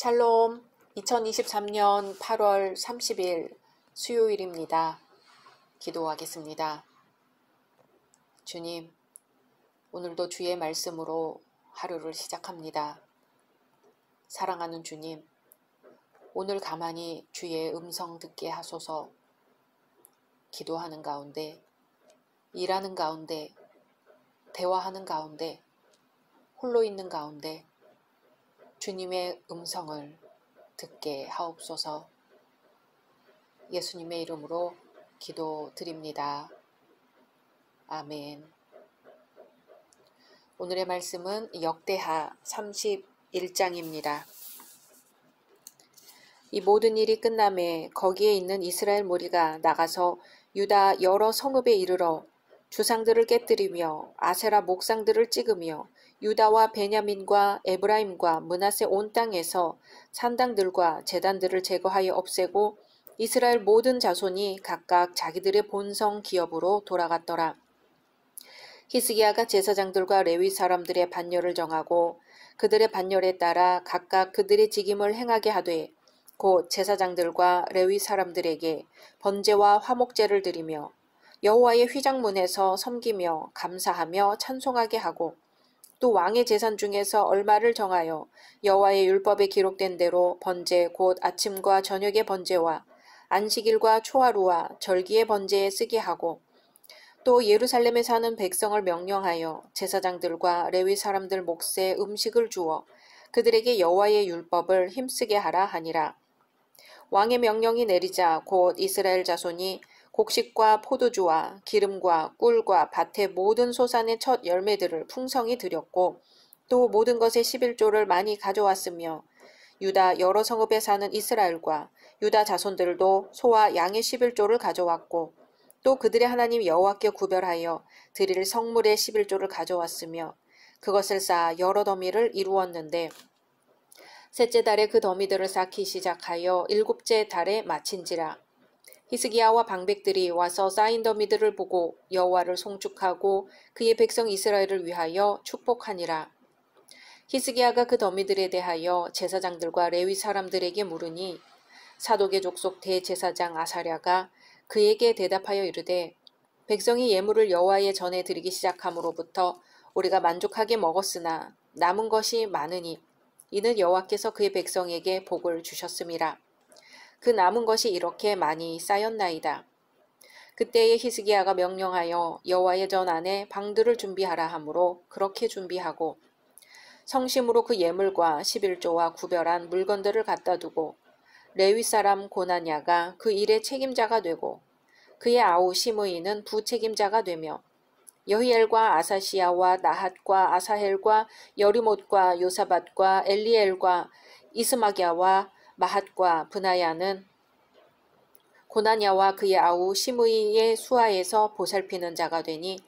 샬롬, 2023년 8월 30일 수요일입니다. 기도하겠습니다. 주님, 오늘도 주의 말씀으로 하루를 시작합니다. 사랑하는 주님, 오늘 가만히 주의 음성 듣게 하소서. 기도하는 가운데, 일하는 가운데, 대화하는 가운데, 홀로 있는 가운데 주님의 음성을 듣게 하옵소서. 예수님의 이름으로 기도드립니다. 아멘. 오늘의 말씀은 역대하 31장입니다. 이 모든 일이 끝남에 거기에 있는 이스라엘 무리가 나가서 유다 여러 성읍에 이르러 주상들을 깨뜨리며 아세라 목상들을 찍으며 유다와 베냐민과 에브라임과 므낫세 온 땅에서 산당들과 제단들을 제거하여 없애고 이스라엘 모든 자손이 각각 자기들의 본성 기업으로 돌아갔더라. 히스기야가 제사장들과 레위 사람들의 반열을 정하고 그들의 반열에 따라 각각 그들의 직임을 행하게 하되 곧 제사장들과 레위 사람들에게 번제와 화목제를 드리며 여호와의 휘장문에서 섬기며 감사하며 찬송하게 하고 또 왕의 재산 중에서 얼마를 정하여 여호와의 율법에 기록된 대로 번제 곧 아침과 저녁의 번제와 안식일과 초하루와 절기의 번제에 쓰게 하고 또 예루살렘에 사는 백성을 명령하여 제사장들과 레위 사람들 몫에 음식을 주어 그들에게 여호와의 율법을 힘쓰게 하라 하니라. 왕의 명령이 내리자 곧 이스라엘 자손이 곡식과 포도주와 기름과 꿀과 밭의 모든 소산의 첫 열매들을 풍성히 드렸고 또 모든 것의 11조를 많이 가져왔으며 유다 여러 성읍에 사는 이스라엘과 유다 자손들도 소와 양의 11조를 가져왔고 또 그들의 하나님 여호와께 구별하여 드릴 성물의 11조를 가져왔으며 그것을 쌓아 여러 더미를 이루었는데 셋째 달에 그 더미들을 쌓기 시작하여 일곱째 달에 마친지라. 히스기야와 방백들이 와서 쌓인 더미들을 보고 여호와를 송축하고 그의 백성 이스라엘을 위하여 축복하니라. 히스기야가 그 더미들에 대하여 제사장들과 레위 사람들에게 물으니 사독의 족속 대제사장 아사랴가 그에게 대답하여 이르되 백성이 예물을 여호와의 전에 드리기 시작함으로부터 우리가 만족하게 먹었으나 남은 것이 많으니 이는 여호와께서 그의 백성에게 복을 주셨음이라. 그 남은 것이 이렇게 많이 쌓였나이다. 그때에 히스기야가 명령하여 여호와의 전 안에 방들을 준비하라 하므로 그렇게 준비하고 성심으로 그 예물과 11조와 구별한 물건들을 갖다 두고 레위 사람 고나냐가 그 일의 책임자가 되고 그의 아우 시므이는 부책임자가 되며 여히엘과 아사시야와 나핫과 아사헬과 여리못과 요사밧과 엘리엘과 이스마기야와 마핫과 브나야는 고나냐와 그의 아우 시므이의 수하에서 보살피는 자가 되니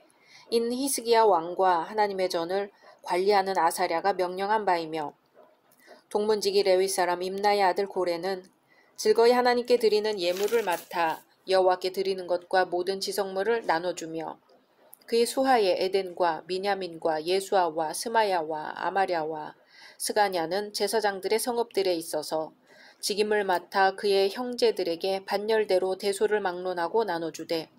인 히스기야 왕과 하나님의 전을 관리하는 아사랴가 명령한 바이며 동문지기 레위 사람 임나의 아들 고레는 즐거이 하나님께 드리는 예물을 맡아 여호와께 드리는 것과 모든 지성물을 나눠주며 그의 수하에 에덴과 미냐민과 예수아와 스마야와 아마랴와 스가냐는 제사장들의 성읍들에 있어서 직임을 맡아 그의 형제들에게 반열대로 대소를 막론하고 나눠주되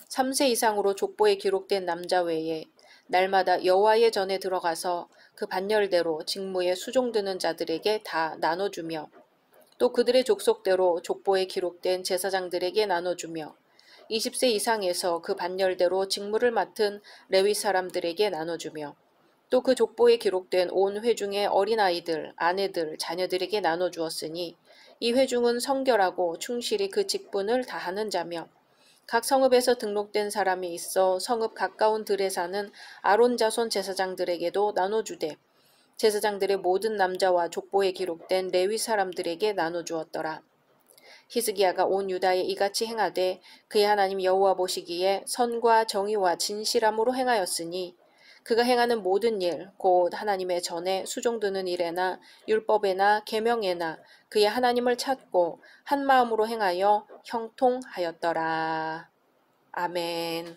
3세 이상으로 족보에 기록된 남자 외에 날마다 여호와의 전에 들어가서 그 반열대로 직무에 수종드는 자들에게 다 나눠주며 또 그들의 족속대로 족보에 기록된 제사장들에게 나눠주며 20세 이상에서 그 반열대로 직무를 맡은 레위 사람들에게 나눠주며 또 그 족보에 기록된 온 회중의 어린아이들, 아내들, 자녀들에게 나눠주었으니 이 회중은 성결하고 충실히 그 직분을 다하는 자며 각 성읍에서 등록된 사람이 있어 성읍 가까운 들에 사는 아론 자손 제사장들에게도 나눠주되 제사장들의 모든 남자와 족보에 기록된 레위 사람들에게 나눠주었더라. 히스기야가 온 유다에 이같이 행하되 그의 하나님 여호와 보시기에 선과 정의와 진실함으로 행하였으니 그가 행하는 모든 일 곧 하나님의 전에 수종드는 일에나 율법에나 계명에나 그의 하나님을 찾고 한 마음으로 행하여 형통하였더라. 아멘.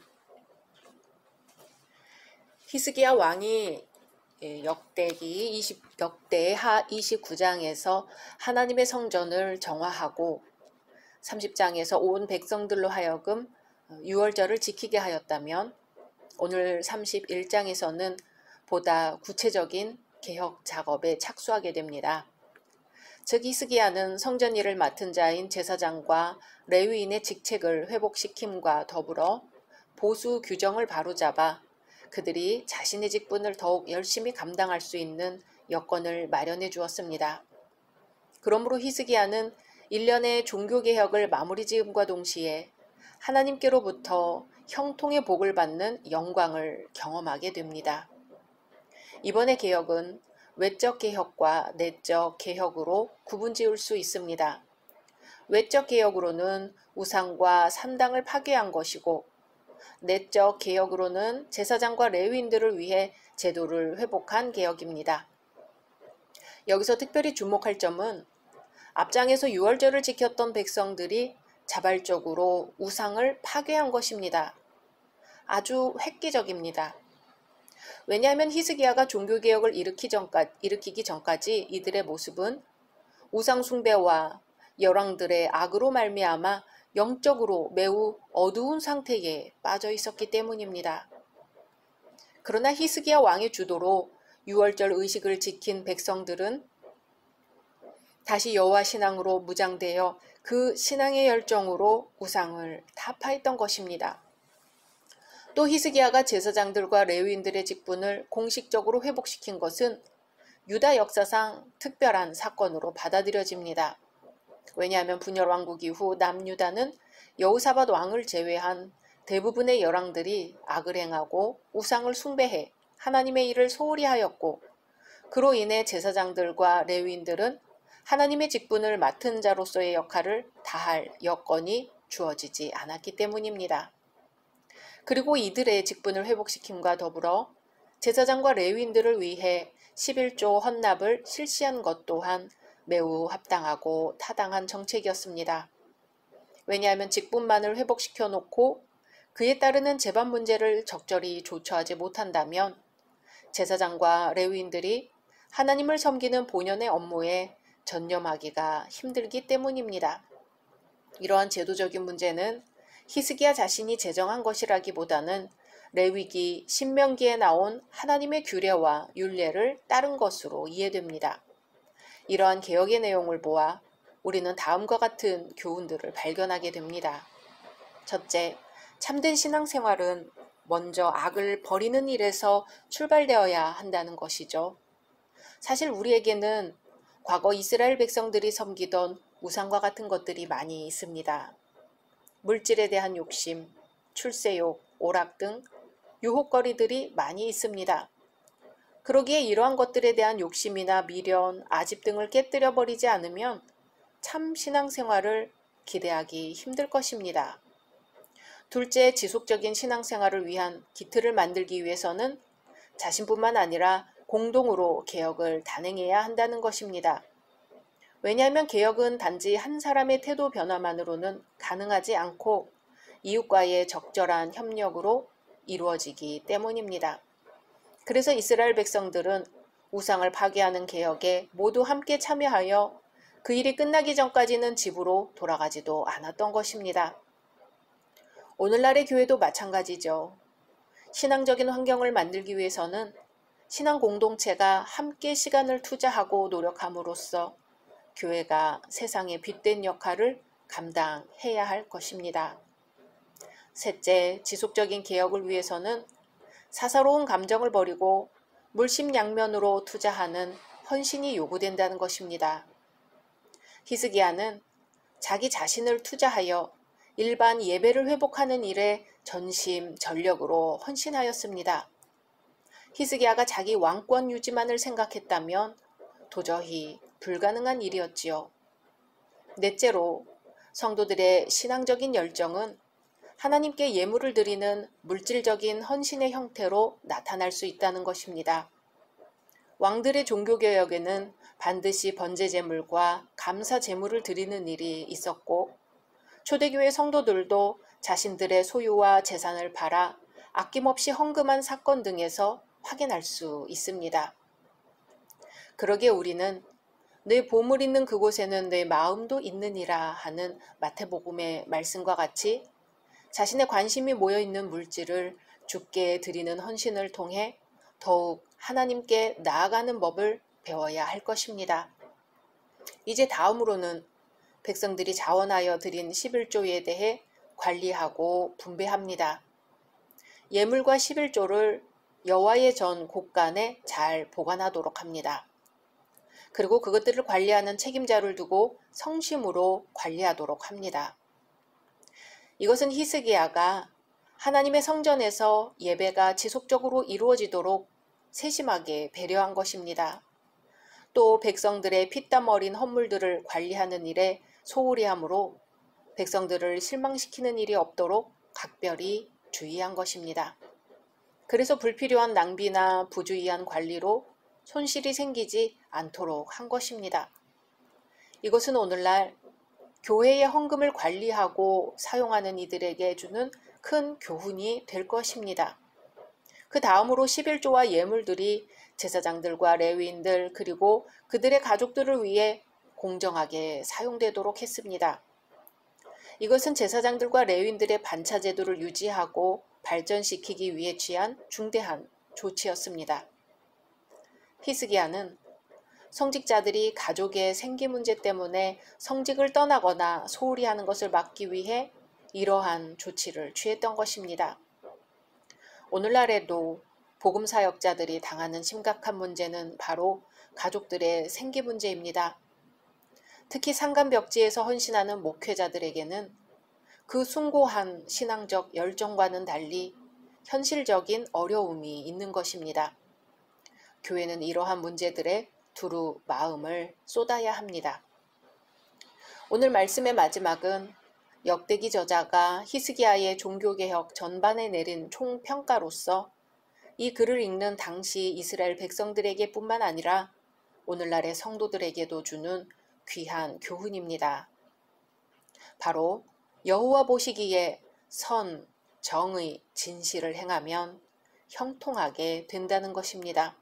히스기야 왕이 역대기 역대하 29장에서 하나님의 성전을 정화하고 30장에서 온 백성들로 하여금 유월절을 지키게 하였다면 오늘 31장에서는 보다 구체적인 개혁 작업에 착수하게 됩니다. 즉 히스기야는 성전 일을 맡은 자인 제사장과 레위인의 직책을 회복시킴과 더불어 보수 규정을 바로잡아 그들이 자신의 직분을 더욱 열심히 감당할 수 있는 여건을 마련해 주었습니다. 그러므로 히스기야는 1년의 종교개혁을 마무리 지음과 동시에 하나님께로부터 형통의 복을 받는 영광을 경험하게 됩니다. 이번의 개혁은 외적 개혁과 내적 개혁으로 구분지을 수 있습니다. 외적 개혁으로는 우상과 산당을 파괴한 것이고 내적 개혁으로는 제사장과 레위인들을 위해 제도를 회복한 개혁입니다. 여기서 특별히 주목할 점은 앞장에서 유월절을 지켰던 백성들이 자발적으로 우상을 파괴한 것입니다. 아주 획기적입니다. 왜냐하면 히스기야가 종교개혁을 일으키기 전까지 이들의 모습은 우상 숭배와 열왕들의 악으로 말미암아 영적으로 매우 어두운 상태에 빠져 있었기 때문입니다. 그러나 히스기야 왕의 주도로 유월절 의식을 지킨 백성들은 다시 여호와 신앙으로 무장되어 그 신앙의 열정으로 우상을 타파했던 것입니다. 또 히스기야가 제사장들과 레위인들의 직분을 공식적으로 회복시킨 것은 유다 역사상 특별한 사건으로 받아들여집니다. 왜냐하면 분열 왕국 이후 남유다는 여호사밧 왕을 제외한 대부분의 열왕들이 악을 행하고 우상을 숭배해 하나님의 일을 소홀히 하였고 그로 인해 제사장들과 레위인들은 하나님의 직분을 맡은 자로서의 역할을 다할 여건이 주어지지 않았기 때문입니다. 그리고 이들의 직분을 회복시킴과 더불어 제사장과 레위인들을 위해 11조 헌납을 실시한 것 또한 매우 합당하고 타당한 정책이었습니다. 왜냐하면 직분만을 회복시켜 놓고 그에 따르는 재반 문제를 적절히 조처하지 못한다면 제사장과 레위인들이 하나님을 섬기는 본연의 업무에 전념하기가 힘들기 때문입니다. 이러한 제도적인 문제는 히스기야 자신이 제정한 것이라기보다는 레위기 신명기에 나온 하나님의 규례와 율례를 따른 것으로 이해됩니다. 이러한 개혁의 내용을 보아 우리는 다음과 같은 교훈들을 발견하게 됩니다. 첫째, 참된 신앙생활은 먼저 악을 버리는 일에서 출발되어야 한다는 것이죠. 사실 우리에게는 과거 이스라엘 백성들이 섬기던 우상과 같은 것들이 많이 있습니다. 물질에 대한 욕심, 출세욕, 오락 등 유혹거리들이 많이 있습니다. 그러기에 이러한 것들에 대한 욕심이나 미련, 아집 등을 깨뜨려 버리지 않으면 참 신앙생활을 기대하기 힘들 것입니다. 둘째, 지속적인 신앙생활을 위한 기틀을 만들기 위해서는 자신뿐만 아니라 공동으로 개혁을 단행해야 한다는 것입니다. 왜냐하면 개혁은 단지 한 사람의 태도 변화만으로는 가능하지 않고 이웃과의 적절한 협력으로 이루어지기 때문입니다. 그래서 이스라엘 백성들은 우상을 파괴하는 개혁에 모두 함께 참여하여 그 일이 끝나기 전까지는 집으로 돌아가지도 않았던 것입니다. 오늘날의 교회도 마찬가지죠. 신앙적인 환경을 만들기 위해서는 신앙 공동체가 함께 시간을 투자하고 노력함으로써 교회가 세상에 빛된 역할을 감당해야 할 것입니다. 셋째, 지속적인 개혁을 위해서는 사사로운 감정을 버리고 물심양면으로 투자하는 헌신이 요구된다는 것입니다. 히스기야는 자기 자신을 투자하여 일반 예배를 회복하는 일에 전심전력으로 헌신하였습니다. 히스기야가 자기 왕권 유지만을 생각했다면 도저히 불가능한 일이었지요. 넷째로 성도들의 신앙적인 열정은 하나님께 예물을 드리는 물질적인 헌신의 형태로 나타날 수 있다는 것입니다. 왕들의 종교개혁에는 반드시 번제제물과 감사제물을 드리는 일이 있었고 초대교회 성도들도 자신들의 소유와 재산을 팔아 아낌없이 헌금한 사건 등에서 확인할 수 있습니다. 그러기에 우리는 내 보물 있는 그곳에는 내 마음도 있느니라 하는 마태복음의 말씀과 같이 자신의 관심이 모여있는 물질을 주께 드리는 헌신을 통해 더욱 하나님께 나아가는 법을 배워야 할 것입니다. 이제 다음으로는 백성들이 자원하여 드린 11조에 대해 관리하고 분배합니다. 예물과 11조를 여호와의 전 곳간에 잘 보관하도록 합니다. 그리고 그것들을 관리하는 책임자를 두고 성심으로 관리하도록 합니다. 이것은 히스기야가 하나님의 성전에서 예배가 지속적으로 이루어지도록 세심하게 배려한 것입니다. 또 백성들의 피땀 어린 헌물들을 관리하는 일에 소홀히 하므로 백성들을 실망시키는 일이 없도록 각별히 주의한 것입니다. 그래서 불필요한 낭비나 부주의한 관리로 손실이 생기지 않도록 한 것입니다. 이것은 오늘날 교회의 헌금을 관리하고 사용하는 이들에게 주는 큰 교훈이 될 것입니다. 그 다음으로 11조와 예물들이 제사장들과 레위인들 그리고 그들의 가족들을 위해 공정하게 사용되도록 했습니다. 이것은 제사장들과 레위인들의 반차 제도를 유지하고 발전시키기 위해 취한 중대한 조치였습니다. 히스기야는 성직자들이 가족의 생계 문제 때문에 성직을 떠나거나 소홀히 하는 것을 막기 위해 이러한 조치를 취했던 것입니다. 오늘날에도 복음 사역자들이 당하는 심각한 문제는 바로 가족들의 생계 문제입니다. 특히 상간벽지에서 헌신하는 목회자들에게는 그 숭고한 신앙적 열정과는 달리 현실적인 어려움이 있는 것입니다. 교회는 이러한 문제들에 두루 마음을 쏟아야 합니다. 오늘 말씀의 마지막은 역대기 저자가 히스기야의 종교개혁 전반에 내린 총평가로서 이 글을 읽는 당시 이스라엘 백성들에게 뿐만 아니라 오늘날의 성도들에게도 주는 귀한 교훈입니다. 바로 여호와 보시기에 선, 정의, 진실을 행하면 형통하게 된다는 것입니다.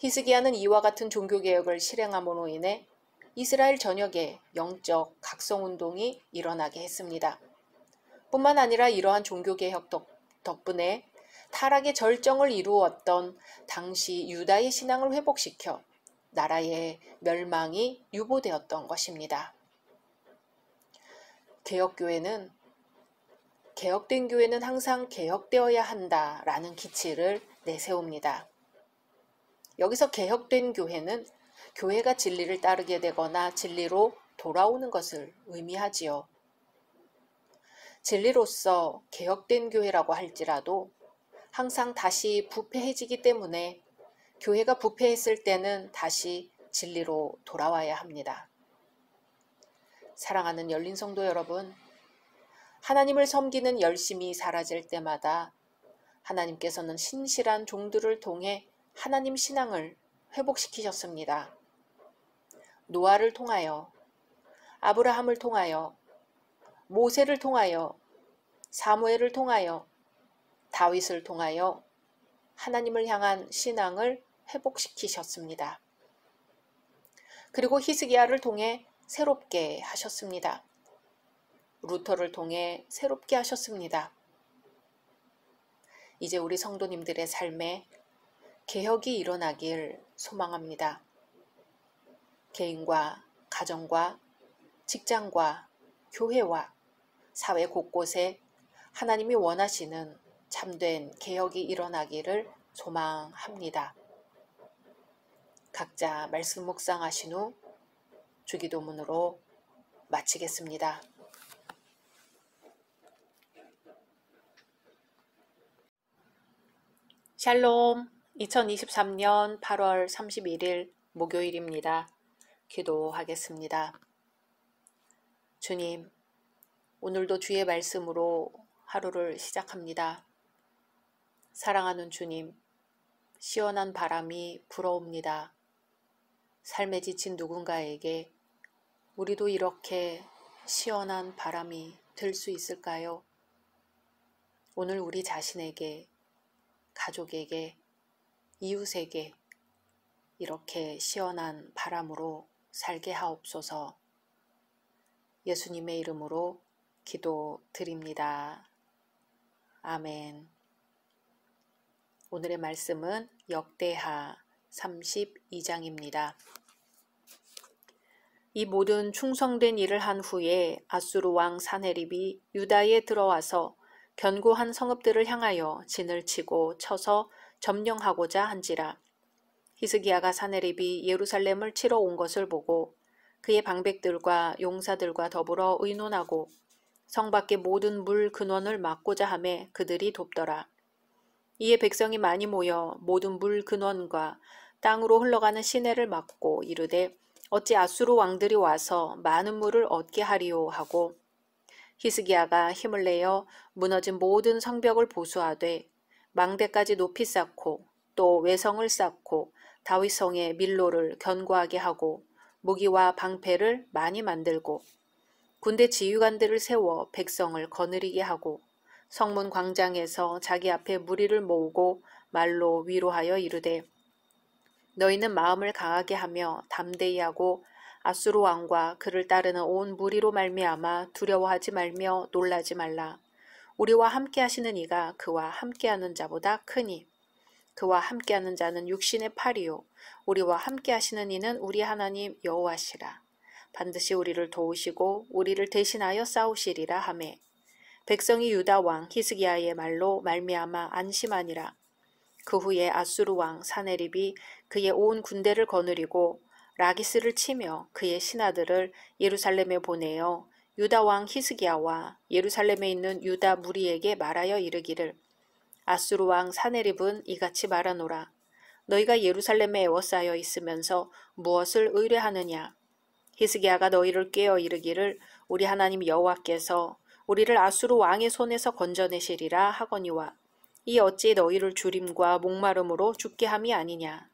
히스기야는 이와 같은 종교개혁을 실행함으로 인해 이스라엘 전역에 영적 각성운동이 일어나게 했습니다. 뿐만 아니라 이러한 종교개혁 덕분에 타락의 절정을 이루었던 당시 유다의 신앙을 회복시켜 나라의 멸망이 유보되었던 것입니다. 개혁된 교회는 항상 개혁되어야 한다라는 기치를 내세웁니다. 여기서 개혁된 교회는 교회가 진리를 따르게 되거나 진리로 돌아오는 것을 의미하지요. 진리로서 개혁된 교회라고 할지라도 항상 다시 부패해지기 때문에 교회가 부패했을 때는 다시 진리로 돌아와야 합니다. 사랑하는 열린 성도 여러분, 하나님을 섬기는 열심이 사라질 때마다 하나님께서는 신실한 종들을 통해 하나님 신앙을 회복시키셨습니다. 노아를 통하여, 아브라함을 통하여, 모세를 통하여, 사무엘을 통하여, 다윗을 통하여 하나님을 향한 신앙을 회복시키셨습니다. 그리고 히스기야를 통해 새롭게 하셨습니다. 루터를 통해 새롭게 하셨습니다. 이제 우리 성도님들의 삶에 개혁이 일어나길 소망합니다. 개인과 가정과 직장과 교회와 사회 곳곳에 하나님이 원하시는 참된 개혁이 일어나기를 소망합니다. 각자 말씀 묵상하신 후 주기도문으로 마치겠습니다. 샬롬, 2023년 8월 31일 목요일입니다. 기도하겠습니다. 주님, 오늘도 주의 말씀으로 하루를 시작합니다. 사랑하는 주님, 시원한 바람이 불어옵니다. 삶에 지친 누군가에게 우리도 이렇게 시원한 바람이 될 수 있을까요? 오늘 우리 자신에게, 가족에게, 이웃에게 이렇게 시원한 바람으로 살게 하옵소서. 예수님의 이름으로 기도드립니다. 아멘. 오늘의 말씀은 역대하 32장입니다. 이 모든 충성된 일을 한 후에 아수르 왕 사네립이 유다에 들어와서 견고한 성읍들을 향하여 진을 치고 쳐서 점령하고자 한지라. 히스기야가 사네립이 예루살렘을 치러 온 것을 보고 그의 방백들과 용사들과 더불어 의논하고 성 밖의 모든 물 근원을 막고자 하매 그들이 돕더라. 이에 백성이 많이 모여 모든 물 근원과 땅으로 흘러가는 시내를 막고 이르되 어찌 아수르 왕들이 와서 많은 물을 얻게 하리오 하고 히스기야가 힘을 내어 무너진 모든 성벽을 보수하되 망대까지 높이 쌓고 또 외성을 쌓고 다윗성의 밀로를 견고하게 하고 무기와 방패를 많이 만들고 군대 지휘관들을 세워 백성을 거느리게 하고 성문 광장에서 자기 앞에 무리를 모으고 말로 위로하여 이르되 너희는 마음을 강하게 하며 담대히 하고 아수르 왕과 그를 따르는 온 무리로 말미암아 두려워하지 말며 놀라지 말라. 우리와 함께 하시는 이가 그와 함께하는 자보다 크니 그와 함께하는 자는 육신의 팔이요 우리와 함께 하시는 이는 우리 하나님 여호와시라. 반드시 우리를 도우시고 우리를 대신하여 싸우시리라 하매 백성이 유다 왕 히스기야의 말로 말미암아 안심하니라. 그 후에 아수르 왕 사네립이 그의 온 군대를 거느리고 라기스를 치며 그의 신하들을 예루살렘에 보내어 유다 왕 히스기야와 예루살렘에 있는 유다 무리에게 말하여 이르기를 아수르 왕 사네립은 이같이 말하노라. 너희가 예루살렘에 에워싸여 있으면서 무엇을 의뢰하느냐. 히스기야가 너희를 꾀어 이르기를 우리 하나님 여호와께서 우리를 아수르 왕의 손에서 건져내시리라 하거니와 이 어찌 너희를 주림과 목마름으로 죽게 함이 아니냐.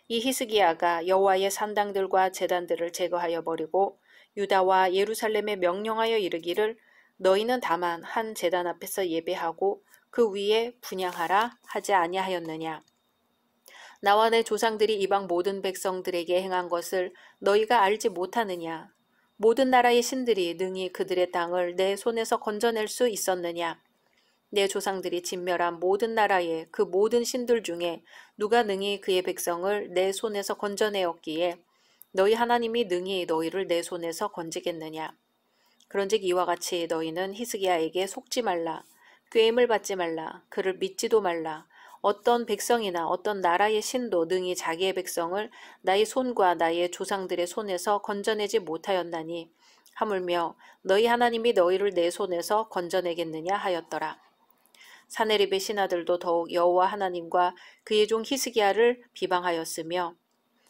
이 히스기야가 여호와의 산당들과 제단들을 제거하여 버리고 유다와 예루살렘에 명령하여 이르기를 너희는 다만 한 제단 앞에서 예배하고 그 위에 분향하라 하지 아니하였느냐. 나와 내 조상들이 이방 모든 백성들에게 행한 것을 너희가 알지 못하느냐. 모든 나라의 신들이 능히 그들의 땅을 내 손에서 건져낼 수 있었느냐. 내 조상들이 진멸한 모든 나라의 그 모든 신들 중에 누가 능히 그의 백성을 내 손에서 건져내었기에 너희 하나님이 능히 너희를 내 손에서 건지겠느냐. 그런즉 이와 같이 너희는 히스기야에게 속지 말라. 꾀임을 받지 말라. 그를 믿지도 말라. 어떤 백성이나 어떤 나라의 신도 능히 자기의 백성을 나의 손과 나의 조상들의 손에서 건져내지 못하였나니 하물며 너희 하나님이 너희를 내 손에서 건져내겠느냐 하였더라. 사네립의 신하들도 더욱 여호와 하나님과 그의 종 히스기야를 비방하였으며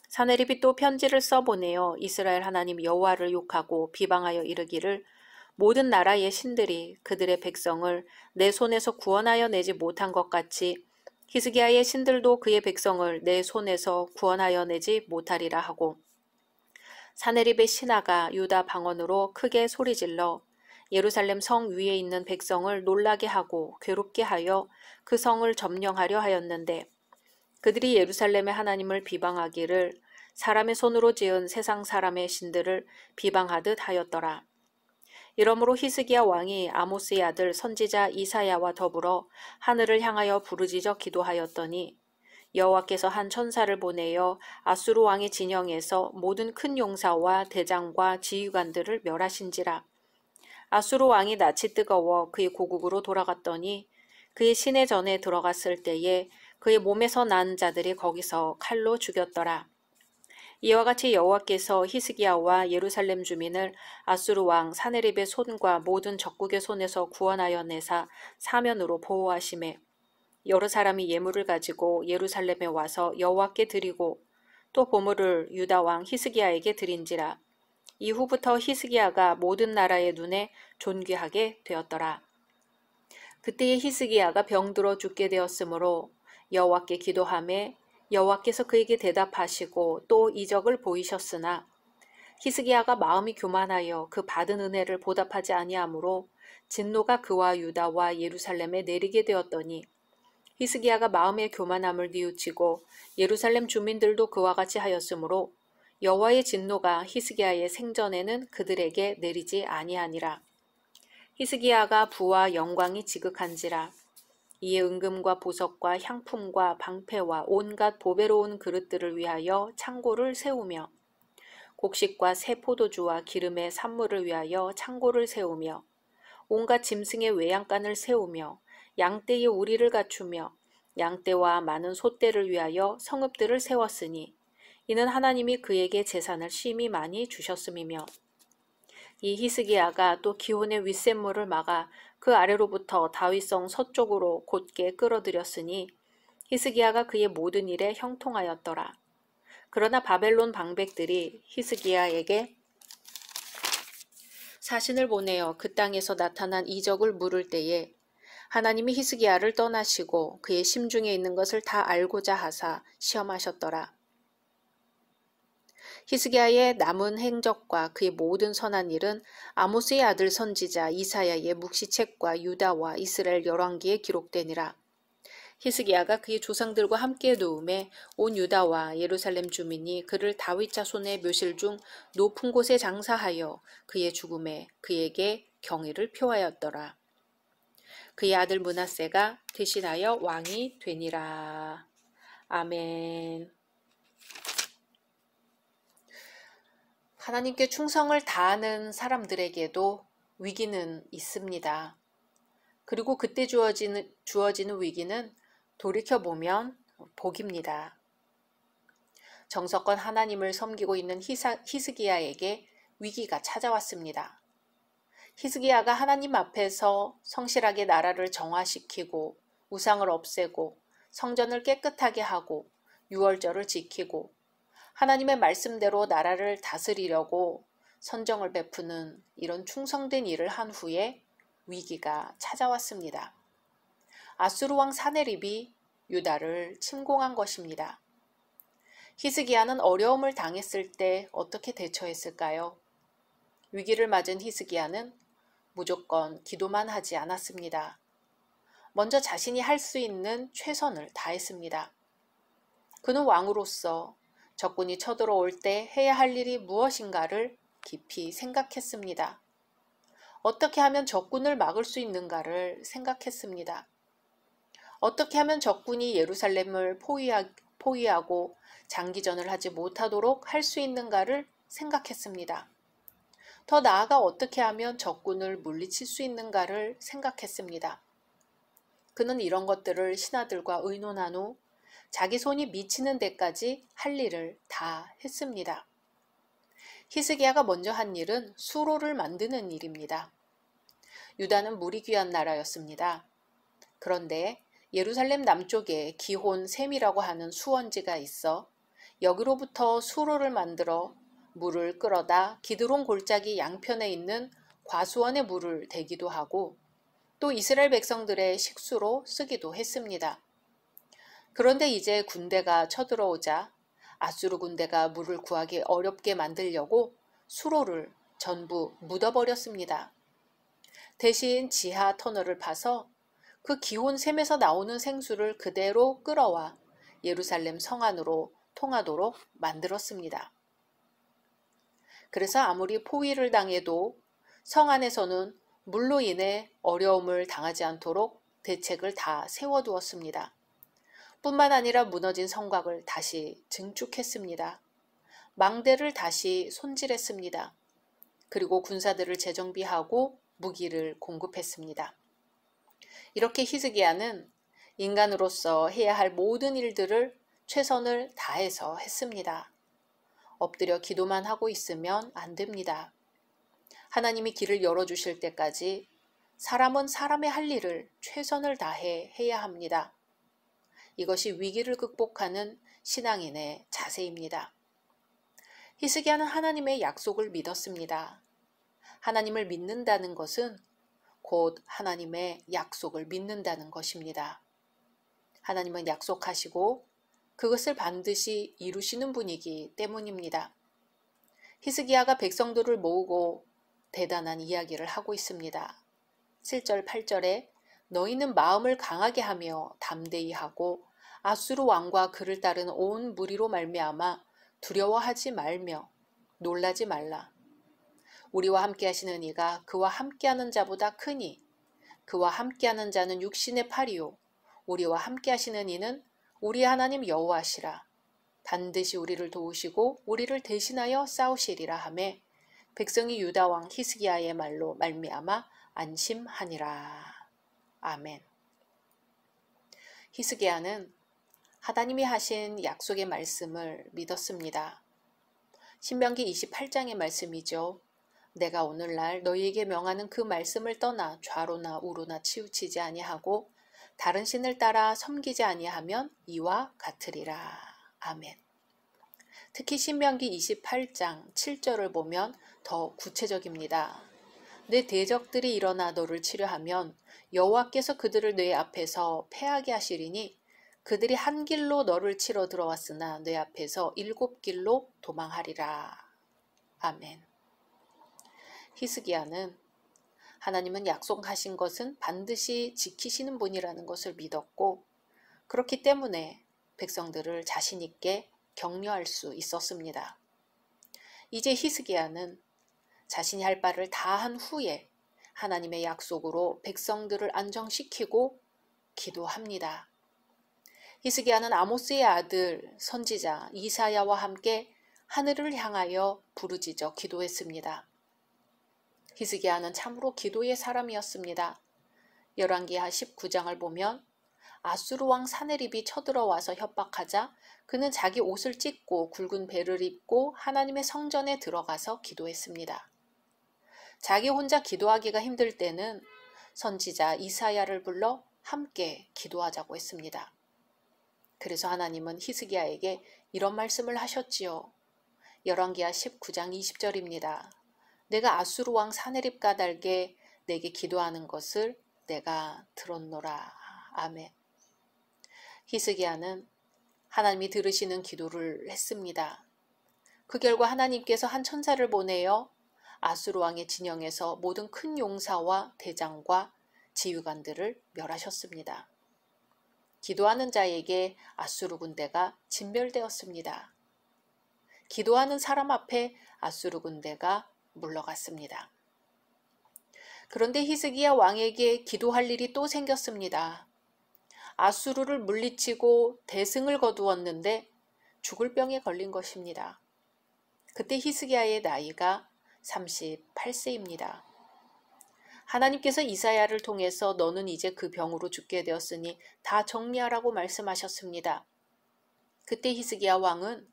사네립이 또 편지를 써보내어 이스라엘 하나님 여호와를 욕하고 비방하여 이르기를 모든 나라의 신들이 그들의 백성을 내 손에서 구원하여 내지 못한 것 같이 히스기야의 신들도 그의 백성을 내 손에서 구원하여 내지 못하리라 하고 사네립의 신하가 유다 방언으로 크게 소리질러 예루살렘 성 위에 있는 백성을 놀라게 하고 괴롭게 하여 그 성을 점령하려 하였는데 그들이 예루살렘의 하나님을 비방하기를 사람의 손으로 지은 세상 사람의 신들을 비방하듯 하였더라. 이러므로 히스기야 왕이 아모스의 아들 선지자 이사야와 더불어 하늘을 향하여 부르짖어 기도하였더니 여호와께서 한 천사를 보내어 아수르 왕의 진영에서 모든 큰 용사와 대장과 지휘관들을 멸하신지라. 아수르 왕이 낯이 뜨거워 그의 고국으로 돌아갔더니 그의 시내 전에 들어갔을 때에 그의 몸에서 난 자들이 거기서 칼로 죽였더라. 이와 같이 여호와께서 히스기야와 예루살렘 주민을 아수르 왕 사네립의 손과 모든 적국의 손에서 구원하여 내사 사면으로 보호하시매 여러 사람이 예물을 가지고 예루살렘에 와서 여호와께 드리고 또 보물을 유다 왕 히스기야에게 드린지라. 이후부터 히스기야가 모든 나라의 눈에 존귀하게 되었더라. 그때의 히스기야가 병들어 죽게 되었으므로 여호와께 기도하매 여호와께서 그에게 대답하시고 또 이적을 보이셨으나 히스기야가 마음이 교만하여 그 받은 은혜를 보답하지 아니하므로 진노가 그와 유다와 예루살렘에 내리게 되었더니 히스기야가 마음의 교만함을 뉘우치고 예루살렘 주민들도 그와 같이 하였으므로 여호와의 진노가 히스기야의 생전에는 그들에게 내리지 아니하니라. 히스기야가 부와 영광이 지극한지라. 이에 은금과 보석과 향품과 방패와 온갖 보배로운 그릇들을 위하여 창고를 세우며 곡식과 새 포도주와 기름의 산물을 위하여 창고를 세우며 온갖 짐승의 외양간을 세우며 양떼의 우리를 갖추며 양떼와 많은 소떼를 위하여 성읍들을 세웠으니 이는 하나님이 그에게 재산을 심히 많이 주셨음이며 이 히스기야가 또 기혼의 윗샘물을 막아 그 아래로부터 다윗성 서쪽으로 곧게 끌어들였으니 히스기야가 그의 모든 일에 형통하였더라. 그러나 바벨론 방백들이 히스기야에게 사신을 보내어 그 땅에서 나타난 이적을 물을 때에 하나님이 히스기야를 떠나시고 그의 심중에 있는 것을 다 알고자 하사 시험하셨더라. 히스기야의 남은 행적과 그의 모든 선한 일은 아모스의 아들 선지자 이사야의 묵시책과 유다와 이스라엘 열왕기에 기록되니라. 히스기야가 그의 조상들과 함께 누움에 온 유다와 예루살렘 주민이 그를 다윗 자손의 묘실 중 높은 곳에 장사하여 그의 죽음에 그에게 경의를 표하였더라. 그의 아들 므낫세가 대신하여 왕이 되니라. 아멘. 하나님께 충성을 다하는 사람들에게도 위기는 있습니다. 그리고 그때 주어지는 위기는 돌이켜보면 복입니다. 정석권 하나님을 섬기고 있는 히스기야에게 위기가 찾아왔습니다. 히스기야가 하나님 앞에서 성실하게 나라를 정화시키고 우상을 없애고 성전을 깨끗하게 하고 유월절을 지키고 하나님의 말씀대로 나라를 다스리려고 선정을 베푸는 이런 충성된 일을 한 후에 위기가 찾아왔습니다. 아수르 왕 사네립이 유다를 침공한 것입니다. 히스기야는 어려움을 당했을 때 어떻게 대처했을까요? 위기를 맞은 히스기야는 무조건 기도만 하지 않았습니다. 먼저 자신이 할 수 있는 최선을 다했습니다. 그는 왕으로서 적군이 쳐들어올 때 해야 할 일이 무엇인가를 깊이 생각했습니다. 어떻게 하면 적군을 막을 수 있는가를 생각했습니다. 어떻게 하면 적군이 예루살렘을 포위하고 장기전을 하지 못하도록 할 수 있는가를 생각했습니다. 더 나아가 어떻게 하면 적군을 물리칠 수 있는가를 생각했습니다. 그는 이런 것들을 신하들과 의논한 후 자기 손이 미치는 데까지 할 일을 다 했습니다. 히스기야가 먼저 한 일은 수로를 만드는 일입니다. 유다는 물이 귀한 나라였습니다. 그런데 예루살렘 남쪽에 기혼 셈이라고 하는 수원지가 있어 여기로부터 수로를 만들어 물을 끌어다 기드론 골짜기 양편에 있는 과수원에 물을 대기도 하고 또 이스라엘 백성들의 식수로 쓰기도 했습니다. 그런데 이제 군대가 쳐들어오자 아수르 군대가 물을 구하기 어렵게 만들려고 수로를 전부 묻어버렸습니다. 대신 지하 터널을 파서 그 기혼 샘에서 나오는 생수를 그대로 끌어와 예루살렘 성 안으로 통하도록 만들었습니다. 그래서 아무리 포위를 당해도 성 안에서는 물로 인해 어려움을 당하지 않도록 대책을 다 세워두었습니다. 뿐만 아니라 무너진 성곽을 다시 증축했습니다. 망대를 다시 손질했습니다. 그리고 군사들을 재정비하고 무기를 공급했습니다. 이렇게 히스기야는 인간으로서 해야 할 모든 일들을 최선을 다해서 했습니다. 엎드려 기도만 하고 있으면 안 됩니다. 하나님이 길을 열어주실 때까지 사람은 사람의 할 일을 최선을 다해 해야 합니다. 이것이 위기를 극복하는 신앙인의 자세입니다. 히스기야는 하나님의 약속을 믿었습니다. 하나님을 믿는다는 것은 곧 하나님의 약속을 믿는다는 것입니다. 하나님은 약속하시고 그것을 반드시 이루시는 분이기 때문입니다. 히스기야가 백성들을 모으고 대단한 이야기를 하고 있습니다. 7절, 8절에 너희는 마음을 강하게 하며 담대히 하고 아수르 왕과 그를 따른 온 무리로 말미암아 두려워하지 말며 놀라지 말라. 우리와 함께 하시는 이가 그와 함께하는 자보다 크니 그와 함께하는 자는 육신의 팔이요 우리와 함께 하시는 이는 우리 하나님 여호와시라. 반드시 우리를 도우시고 우리를 대신하여 싸우시리라 하매 백성이 유다 왕 히스기야의 말로 말미암아 안심하니라. 아멘. 히스기야는 하나님이 하신 약속의 말씀을 믿었습니다. 신명기 28장의 말씀이죠. 내가 오늘날 너희에게 명하는 그 말씀을 떠나 좌로나 우로나 치우치지 아니하고 다른 신을 따라 섬기지 아니하면 이와 같으리라. 아멘. 특히 신명기 28장 7절을 보면 더 구체적입니다. 내 대적들이 일어나 너를 치려하면 여호와께서 그들을 내 앞에서 패하게 하시리니 그들이 한 길로 너를 치러 들어왔으나 내 앞에서 7길로 도망하리라. 아멘. 히스기야는 하나님은 약속하신 것은 반드시 지키시는 분이라는 것을 믿었고 그렇기 때문에 백성들을 자신 있게 격려할 수 있었습니다. 이제 히스기야는 자신이 할 바를 다 한 후에 하나님의 약속으로 백성들을 안정시키고 기도합니다. 히스기야는 아모스의 아들 선지자 이사야와 함께 하늘을 향하여 부르짖어 기도했습니다. 히스기야는 참으로 기도의 사람이었습니다. 열왕기하 19장을 보면 아수르 왕 사네립이 쳐들어와서 협박하자 그는 자기 옷을 찢고 굵은 베를 입고 하나님의 성전에 들어가서 기도했습니다. 자기 혼자 기도하기가 힘들 때는 선지자 이사야를 불러 함께 기도하자고 했습니다. 그래서 하나님은 히스기야에게 이런 말씀을 하셨지요. 열왕기하 19장 20절입니다. 내가 아수르 왕 사네립 까닭에 내게 기도하는 것을 내가 들었노라. 아멘. 히스기야는 하나님이 들으시는 기도를 했습니다. 그 결과 하나님께서 한 천사를 보내어 아수르 왕의 진영에서 모든 큰 용사와 대장과 지휘관들을 멸하셨습니다. 기도하는 자에게 아수르 군대가 진멸되었습니다. 기도하는 사람 앞에 아수르 군대가 물러갔습니다. 그런데 히스기야 왕에게 기도할 일이 또 생겼습니다. 아수르를 물리치고 대승을 거두었는데 죽을 병에 걸린 것입니다. 그때 히스기야의 나이가 38세입니다. 하나님께서 이사야를 통해서 너는 이제 그 병으로 죽게 되었으니 다 정리하라고 말씀하셨습니다. 그때 히스기야 왕은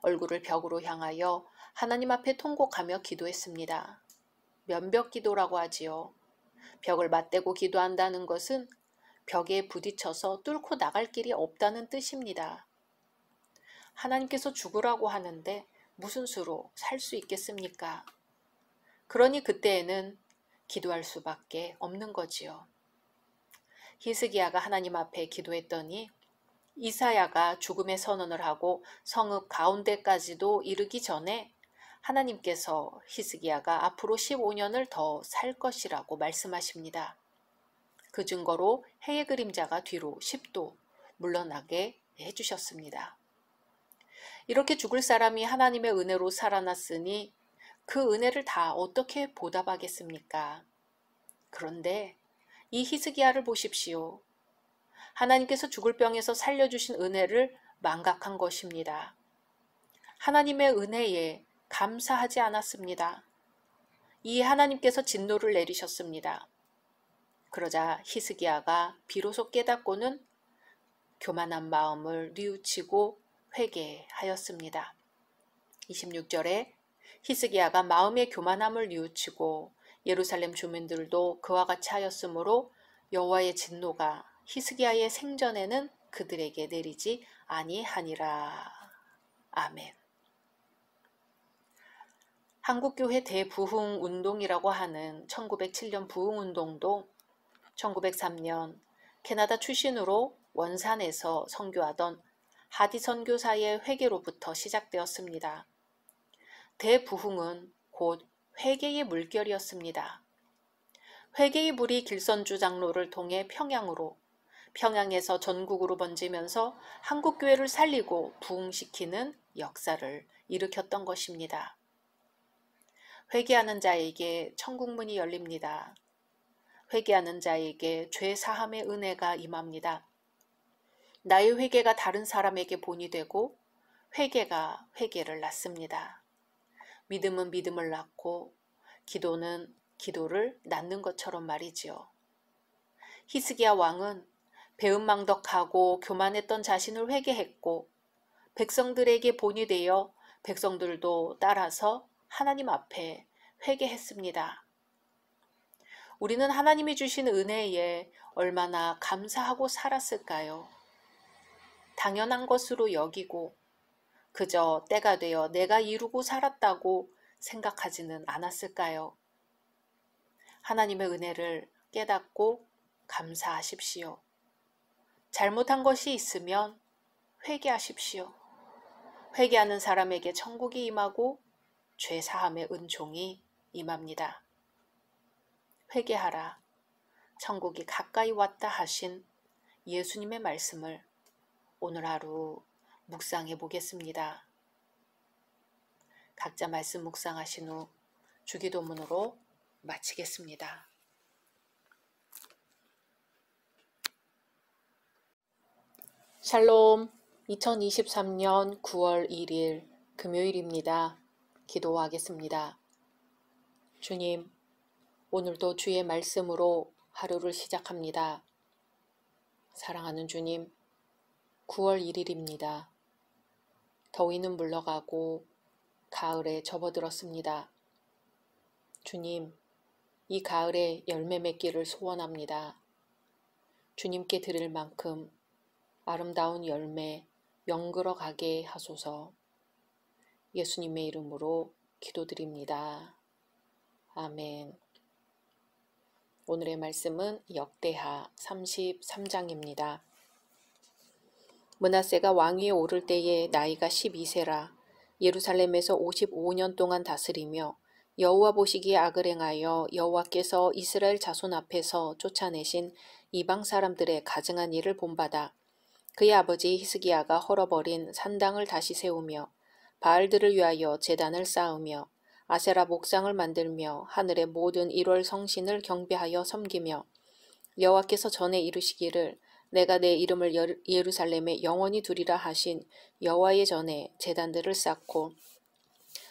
얼굴을 벽으로 향하여 하나님 앞에 통곡하며 기도했습니다. 면벽 기도라고 하지요. 벽을 맞대고 기도한다는 것은 벽에 부딪혀서 뚫고 나갈 길이 없다는 뜻입니다. 하나님께서 죽으라고 하는데 무슨 수로 살 수 있겠습니까? 그러니 그때에는 기도할 수밖에 없는 거지요. 히스기야가 하나님 앞에 기도했더니 이사야가 죽음의 선언을 하고 성읍 가운데까지도 이르기 전에 하나님께서 히스기야가 앞으로 15년을 더 살 것이라고 말씀하십니다. 그 증거로 해의 그림자가 뒤로 10도 물러나게 해주셨습니다. 이렇게 죽을 사람이 하나님의 은혜로 살아났으니 그 은혜를 다 어떻게 보답하겠습니까? 그런데 이 히스기야를 보십시오. 하나님께서 죽을 병에서 살려주신 은혜를 망각한 것입니다. 하나님의 은혜에 감사하지 않았습니다. 이 하나님께서 진노를 내리셨습니다. 그러자 히스기야가 비로소 깨닫고는 교만한 마음을 뉘우치고 회개하였습니다. 26절에 히스기야가 마음의 교만함을 뉘우치고 예루살렘 주민들도 그와 같이 하였으므로 여호와의 진노가 히스기야의 생전에는 그들에게 내리지 아니하니라. 아멘. 한국교회 대부흥운동이라고 하는 1907년 부흥운동도 1903년 캐나다 출신으로 원산에서 선교하던 하디 선교사의 회개로부터 시작되었습니다. 대부흥은 곧 회개의 물결이었습니다. 회개의 불이 길선주 장로를 통해 평양으로, 평양에서 전국으로 번지면서 한국교회를 살리고 부흥시키는 역사를 일으켰던 것입니다. 회개하는 자에게 천국문이 열립니다. 회개하는 자에게 죄 사함의 은혜가 임합니다. 나의 회개가 다른 사람에게 본이 되고 회개가 회개를 낳습니다. 믿음은 믿음을 낳고 기도는 기도를 낳는 것처럼 말이지요. 히스기야 왕은 배은망덕하고 교만했던 자신을 회개했고 백성들에게 본이 되어 백성들도 따라서 하나님 앞에 회개했습니다. 우리는 하나님이 주신 은혜에 얼마나 감사하고 살았을까요? 당연한 것으로 여기고 그저 때가 되어 내가 이루고 살았다고 생각하지는 않았을까요? 하나님의 은혜를 깨닫고 감사하십시오. 잘못한 것이 있으면 회개하십시오. 회개하는 사람에게 천국이 임하고 죄 사함의 은총이 임합니다. 회개하라. 천국이 가까이 왔다 하신 예수님의 말씀을 오늘 하루 묵상해 보겠습니다. 각자 말씀 묵상하신 후 주기도문으로 마치겠습니다. 샬롬. 2023년 9월 1일 금요일입니다. 기도하겠습니다. 주님, 오늘도 주의 말씀으로 하루를 시작합니다. 사랑하는 주님, 9월 1일입니다. 더위는 물러가고 가을에 접어들었습니다. 주님, 이 가을에 열매 맺기를 소원합니다. 주님께 드릴 만큼 아름다운 열매 연글어 가게 하소서. 예수님의 이름으로 기도드립니다. 아멘. 오늘의 말씀은 역대하 33장입니다. 므낫세가 왕위에 오를 때에 나이가 12세라 예루살렘에서 55년 동안 다스리며 여호와 보시기에 악을 행하여 여호와께서 이스라엘 자손 앞에서 쫓아내신 이방 사람들의 가증한 일을 본받아 그의 아버지 히스기야가 헐어버린 산당을 다시 세우며 바알들을 위하여 제단을 쌓으며 아세라 목상을 만들며 하늘의 모든 일월 성신을 경배하여 섬기며 여호와께서 전에 이르시기를 내가 내 이름을 예루살렘에 영원히 두리라 하신 여호와의 전에 제단들을 쌓고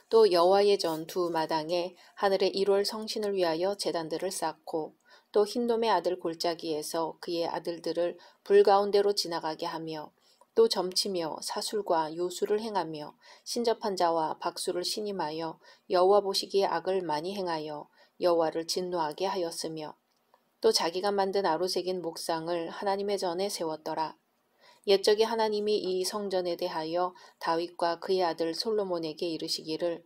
또 여호와의 전 두 마당에 하늘의 일월 성신을 위하여 제단들을 쌓고 또 흰돔의 아들 골짜기에서 그의 아들들을 불 가운데로 지나가게 하며 또 점치며 사술과 요술을 행하며 신접한 자와 박수를 신임하여 여호와 보시기에 악을 많이 행하여 여호와를 진노하게 하였으며 또 자기가 만든 아로새긴 목상을 하나님의 전에 세웠더라. 옛적에 하나님이 이 성전에 대하여 다윗과 그의 아들 솔로몬에게 이르시기를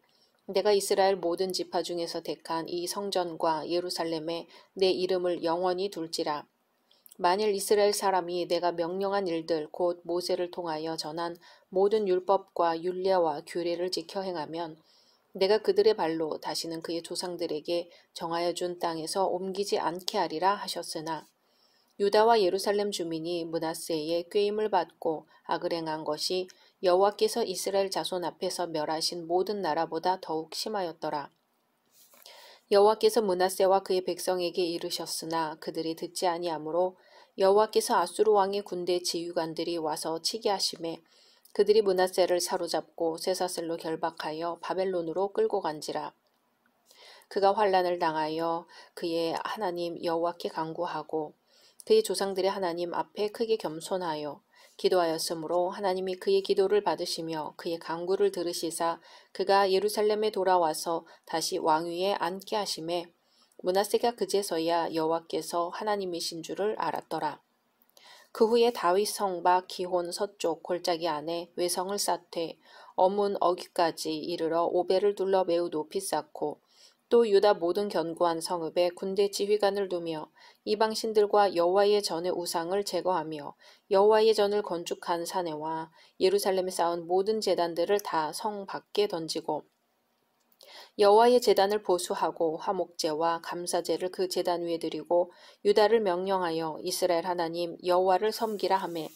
내가 이스라엘 모든 지파 중에서 택한 이 성전과 예루살렘에 내 이름을 영원히 둘지라. 만일 이스라엘 사람이 내가 명령한 일들 곧 모세를 통하여 전한 모든 율법과 율례와 규례를 지켜 행하면 내가 그들의 발로 다시는 그의 조상들에게 정하여 준 땅에서 옮기지 않게 하리라 하셨으나 유다와 예루살렘 주민이 므낫세의 꾀임을 받고 악을 행한 것이 여호와께서 이스라엘 자손 앞에서 멸하신 모든 나라보다 더욱 심하였더라. 여호와께서 므낫세와 그의 백성에게 이르셨으나 그들이 듣지 아니하므로 여호와께서 아수르 왕의 군대 지휘관들이 와서 치게 하심에 그들이 므낫세를 사로잡고 쇠사슬로 결박하여 바벨론으로 끌고 간지라. 그가 환난을 당하여 그의 하나님 여호와께 간구하고 그의 조상들의 하나님 앞에 크게 겸손하여 기도하였으므로 하나님이 그의 기도를 받으시며 그의 간구를 들으시사 그가 예루살렘에 돌아와서 다시 왕위에 앉게 하심에 므낫세가 그제서야 여호와께서 하나님이신 줄을 알았더라. 그 후에 다윗 성 밖 기혼 서쪽 골짜기 안에 외성을 쌓되 어문 어귀까지 이르러 오벨을 둘러 매우 높이 쌓고 또 유다 모든 견고한 성읍에 군대 지휘관을 두며 이방신들과 여호와의 전의 우상을 제거하며 여호와의 전을 건축한 사내와 예루살렘에 쌓은 모든 제단들을 다 성 밖에 던지고 여호와의 제단을 보수하고 화목제와 감사제를 그 제단 위에 드리고 유다를 명령하여 이스라엘 하나님 여호와를 섬기라 하매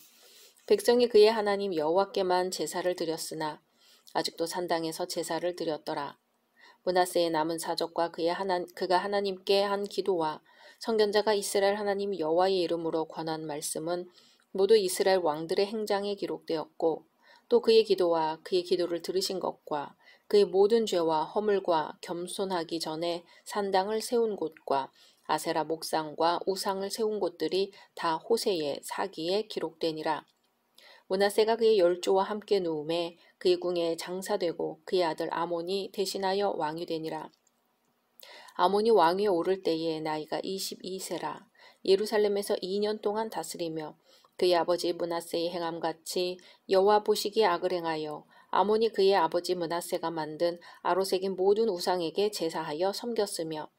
백성이 그의 하나님 여호와께만 제사를 드렸으나 아직도 산당에서 제사를 드렸더라. 므낫세의 남은 사적과 그가 하나님께 한 기도와 선견자가 이스라엘 하나님 여호와의 이름으로 권한 말씀은 모두 이스라엘 왕들의 행장에 기록되었고 또 그의 기도와 그의 기도를 들으신 것과 그의 모든 죄와 허물과 겸손하기 전에 산당을 세운 곳과 아세라 목상과 우상을 세운 곳들이 다 호세의 사기에 기록되니라. 므낫세가 그의 열조와 함께 누움에 그의 궁에 장사되고 그의 아들 아몬이 대신하여 왕이 되니라. 아몬이 왕위에 오를 때에 나이가 22세라. 예루살렘에서 2년 동안 다스리며 그의 아버지 므낫세의 행함같이 여호와 보시기에 악을 행하여 아몬이 그의 아버지 므낫세가 만든 아로색인 모든 우상에게 제사하여 섬겼으며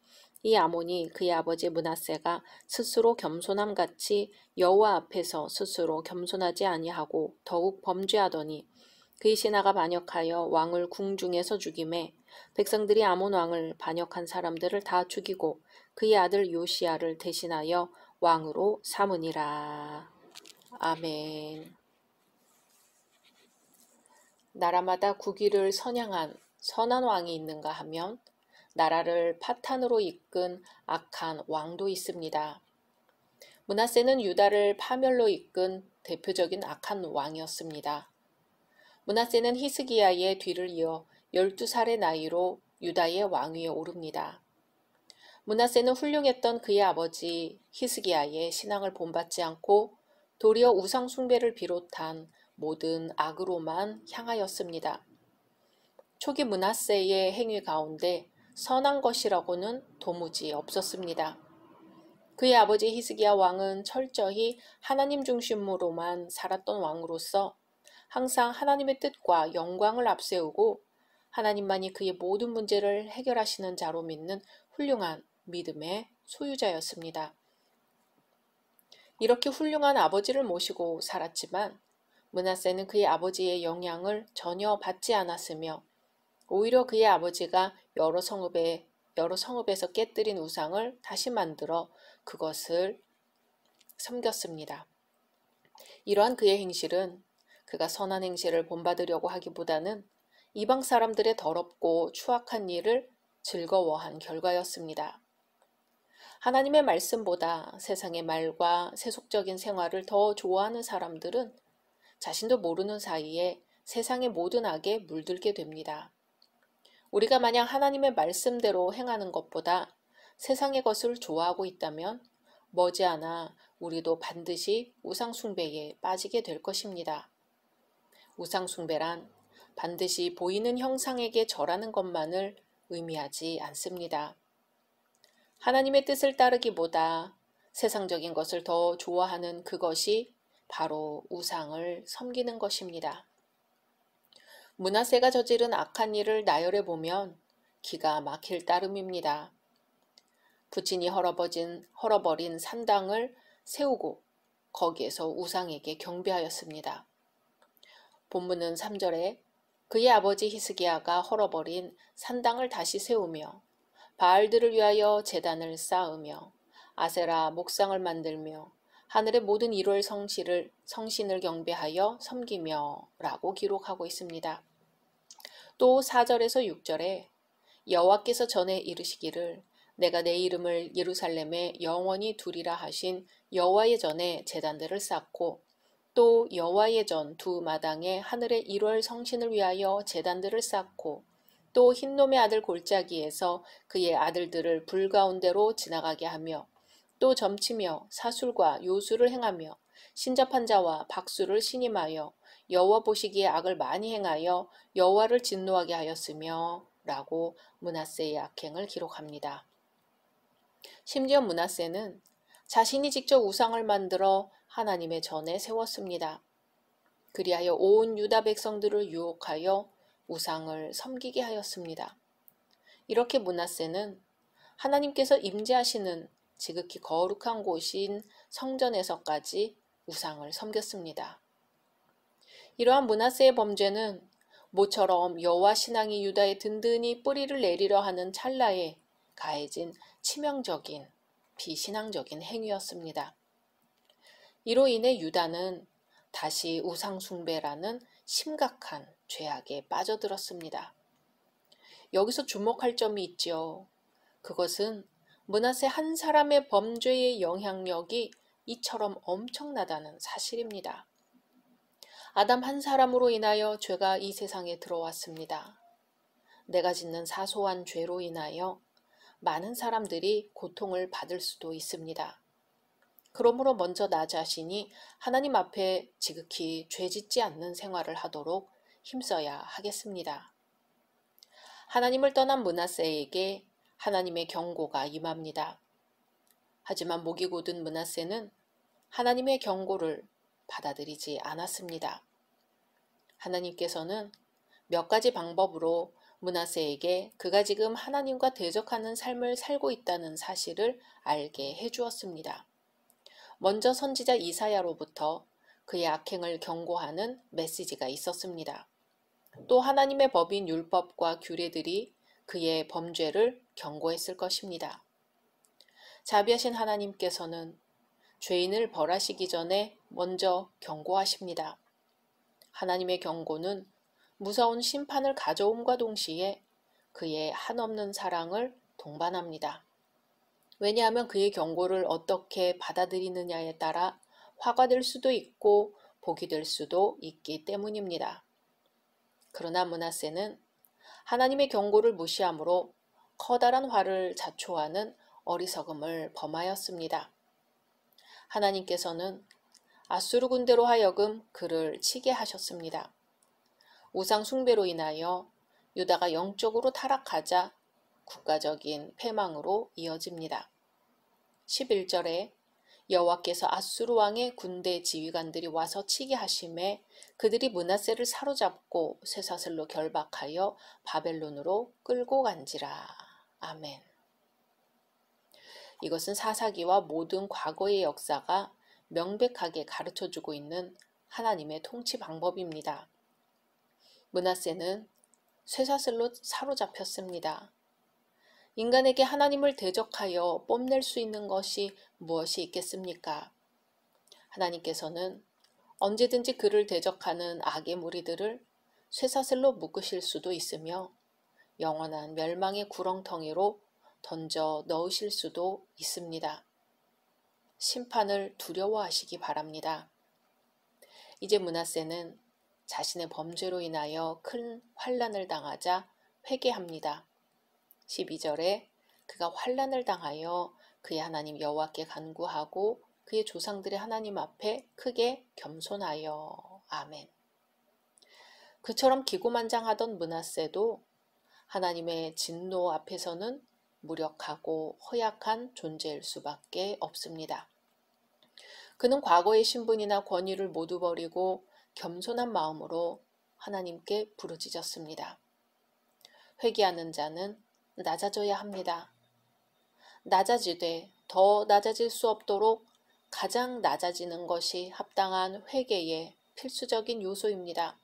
이 아몬이 그의 아버지 므낫세가 스스로 겸손함같이 여호와 앞에서 스스로 겸손하지 아니하고 더욱 범죄하더니 그의 신하가 반역하여 왕을 궁중에서 죽임에 백성들이 아몬 왕을 반역한 사람들을 다 죽이고 그의 아들 요시야를 대신하여 왕으로 삼으니라. 아멘. 나라마다 국위를 선양한 선한 왕이 있는가 하면 나라를 파탄으로 이끈 악한 왕도 있습니다. 므낫세는 유다를 파멸로 이끈 대표적인 악한 왕이었습니다. 므낫세는 히스기야의 뒤를 이어 12살의 나이로 유다의 왕위에 오릅니다. 므낫세는 훌륭했던 그의 아버지 히스기야의 신앙을 본받지 않고 도리어 우상 숭배를 비롯한 모든 악으로만 향하였습니다. 초기 므낫세의 행위 가운데 선한 것이라고는 도무지 없었습니다. 그의 아버지 히스기야 왕은 철저히 하나님 중심으로만 살았던 왕으로서 항상 하나님의 뜻과 영광을 앞세우고 하나님만이 그의 모든 문제를 해결하시는 자로 믿는 훌륭한 믿음의 소유자였습니다. 이렇게 훌륭한 아버지를 모시고 살았지만 므낫세는 그의 아버지의 영향을 전혀 받지 않았으며 오히려 그의 아버지가 여러 성읍에서 깨뜨린 우상을 다시 만들어 그것을 섬겼습니다. 이러한 그의 행실은 그가 선한 행실을 본받으려고 하기보다는 이방 사람들의 더럽고 추악한 일을 즐거워한 결과였습니다. 하나님의 말씀보다 세상의 말과 세속적인 생활을 더 좋아하는 사람들은 자신도 모르는 사이에 세상의 모든 악에 물들게 됩니다. 우리가 만약 하나님의 말씀대로 행하는 것보다 세상의 것을 좋아하고 있다면 머지않아 우리도 반드시 우상숭배에 빠지게 될 것입니다. 우상숭배란 반드시 보이는 형상에게 절하는 것만을 의미하지 않습니다. 하나님의 뜻을 따르기보다 세상적인 것을 더 좋아하는 그것이 바로 우상을 섬기는 것입니다. 므낫세가 저지른 악한 일을 나열해 보면 기가 막힐 따름입니다. 부친이 헐어버린 산당을 세우고 거기에서 우상에게 경배하였습니다. 본문은 3절에 그의 아버지 히스기야가 헐어버린 산당을 다시 세우며 바알들을 위하여 제단을 쌓으며 아세라 목상을 만들며 하늘의 모든 일월 성신을 경배하여 섬기며 라고 기록하고 있습니다. 또 4절에서 6절에 여호와께서 전에 이르시기를 내가 내 이름을 예루살렘에 영원히 두리라 하신 여호와의 전에 제단들을 쌓고 또 여호와의 전 두 마당에 하늘의 1월 성신을 위하여 제단들을 쌓고 또 흰놈의 아들 골짜기에서 그의 아들들을 불 가운데로 지나가게 하며 또 점치며 사술과 요술을 행하며 신접한 자와 박수를 신임하여 여호와 보시기에 악을 많이 행하여 여호와를 진노하게 하였으며 라고 므낫세의 악행을 기록합니다. 심지어 므낫세는 자신이 직접 우상을 만들어 하나님의 전에 세웠습니다. 그리하여 온 유다 백성들을 유혹하여 우상을 섬기게 하였습니다. 이렇게 므낫세는 하나님께서 임재하시는 지극히 거룩한 곳인 성전에서까지 우상을 섬겼습니다. 이러한 므낫세의 범죄는 모처럼 여호와 신앙이 유다에 든든히 뿌리를 내리려 하는 찰나에 가해진 치명적인 비신앙적인 행위였습니다. 이로 인해 유다는 다시 우상숭배라는 심각한 죄악에 빠져들었습니다. 여기서 주목할 점이 있지요. 그것은 므낫세 한 사람의 범죄의 영향력이 이처럼 엄청나다는 사실입니다. 아담 한 사람으로 인하여 죄가 이 세상에 들어왔습니다. 내가 짓는 사소한 죄로 인하여 많은 사람들이 고통을 받을 수도 있습니다. 그러므로 먼저 나 자신이 하나님 앞에 지극히 죄짓지 않는 생활을 하도록 힘써야 하겠습니다. 하나님을 떠난 므낫세에게 하나님의 경고가 임합니다. 하지만 목이 곧은 므낫세는 하나님의 경고를 받아들이지 않았습니다. 하나님께서는 몇 가지 방법으로 므낫세에게 그가 지금 하나님과 대적하는 삶을 살고 있다는 사실을 알게 해주었습니다. 먼저 선지자 이사야로부터 그의 악행을 경고하는 메시지가 있었습니다. 또 하나님의 법인 율법과 규례들이 그의 범죄를 경고했을 것입니다. 자비하신 하나님께서는 죄인을 벌하시기 전에 먼저 경고하십니다. 하나님의 경고는 무서운 심판을 가져옴과 동시에 그의 한없는 사랑을 동반합니다. 왜냐하면 그의 경고를 어떻게 받아들이느냐에 따라 화가 될 수도 있고 복이 될 수도 있기 때문입니다. 그러나 므낫세는 하나님의 경고를 무시함으로 커다란 화를 자초하는 어리석음을 범하였습니다. 하나님께서는 아수르 군대로 하여금 그를 치게 하셨습니다. 우상 숭배로 인하여 유다가 영적으로 타락하자 국가적인 패망으로 이어집니다. 11절에 여호와께서 아수르 왕의 군대 지휘관들이 와서 치게 하심에 그들이 므낫세를 사로잡고 쇠사슬로 결박하여 바벨론으로 끌고 간지라. 아멘. 이것은 사사기와 모든 과거의 역사가 명백하게 가르쳐주고 있는 하나님의 통치 방법입니다. 므낫세는 쇠사슬로 사로잡혔습니다. 인간에게 하나님을 대적하여 뽐낼 수 있는 것이 무엇이 있겠습니까? 하나님께서는 언제든지 그를 대적하는 악의 무리들을 쇠사슬로 묶으실 수도 있으며 영원한 멸망의 구렁텅이로 던져 넣으실 수도 있습니다. 심판을 두려워하시기 바랍니다. 이제 므낫세는 자신의 범죄로 인하여 큰 환난을 당하자 회개합니다. 12절에 그가 환난을 당하여 그의 하나님 여호와께 간구하고 그의 조상들의 하나님 앞에 크게 겸손하여. 아멘. 그처럼 기고만장하던 므낫세도 하나님의 진노 앞에서는 무력하고 허약한 존재일 수밖에 없습니다. 그는 과거의 신분이나 권위를 모두 버리고 겸손한 마음으로 하나님께 부르짖었습니다. 회개하는 자는 낮아져야 합니다. 낮아지되 더 낮아질 수 없도록 가장 낮아지는 것이 합당한 회개의 필수적인 요소입니다.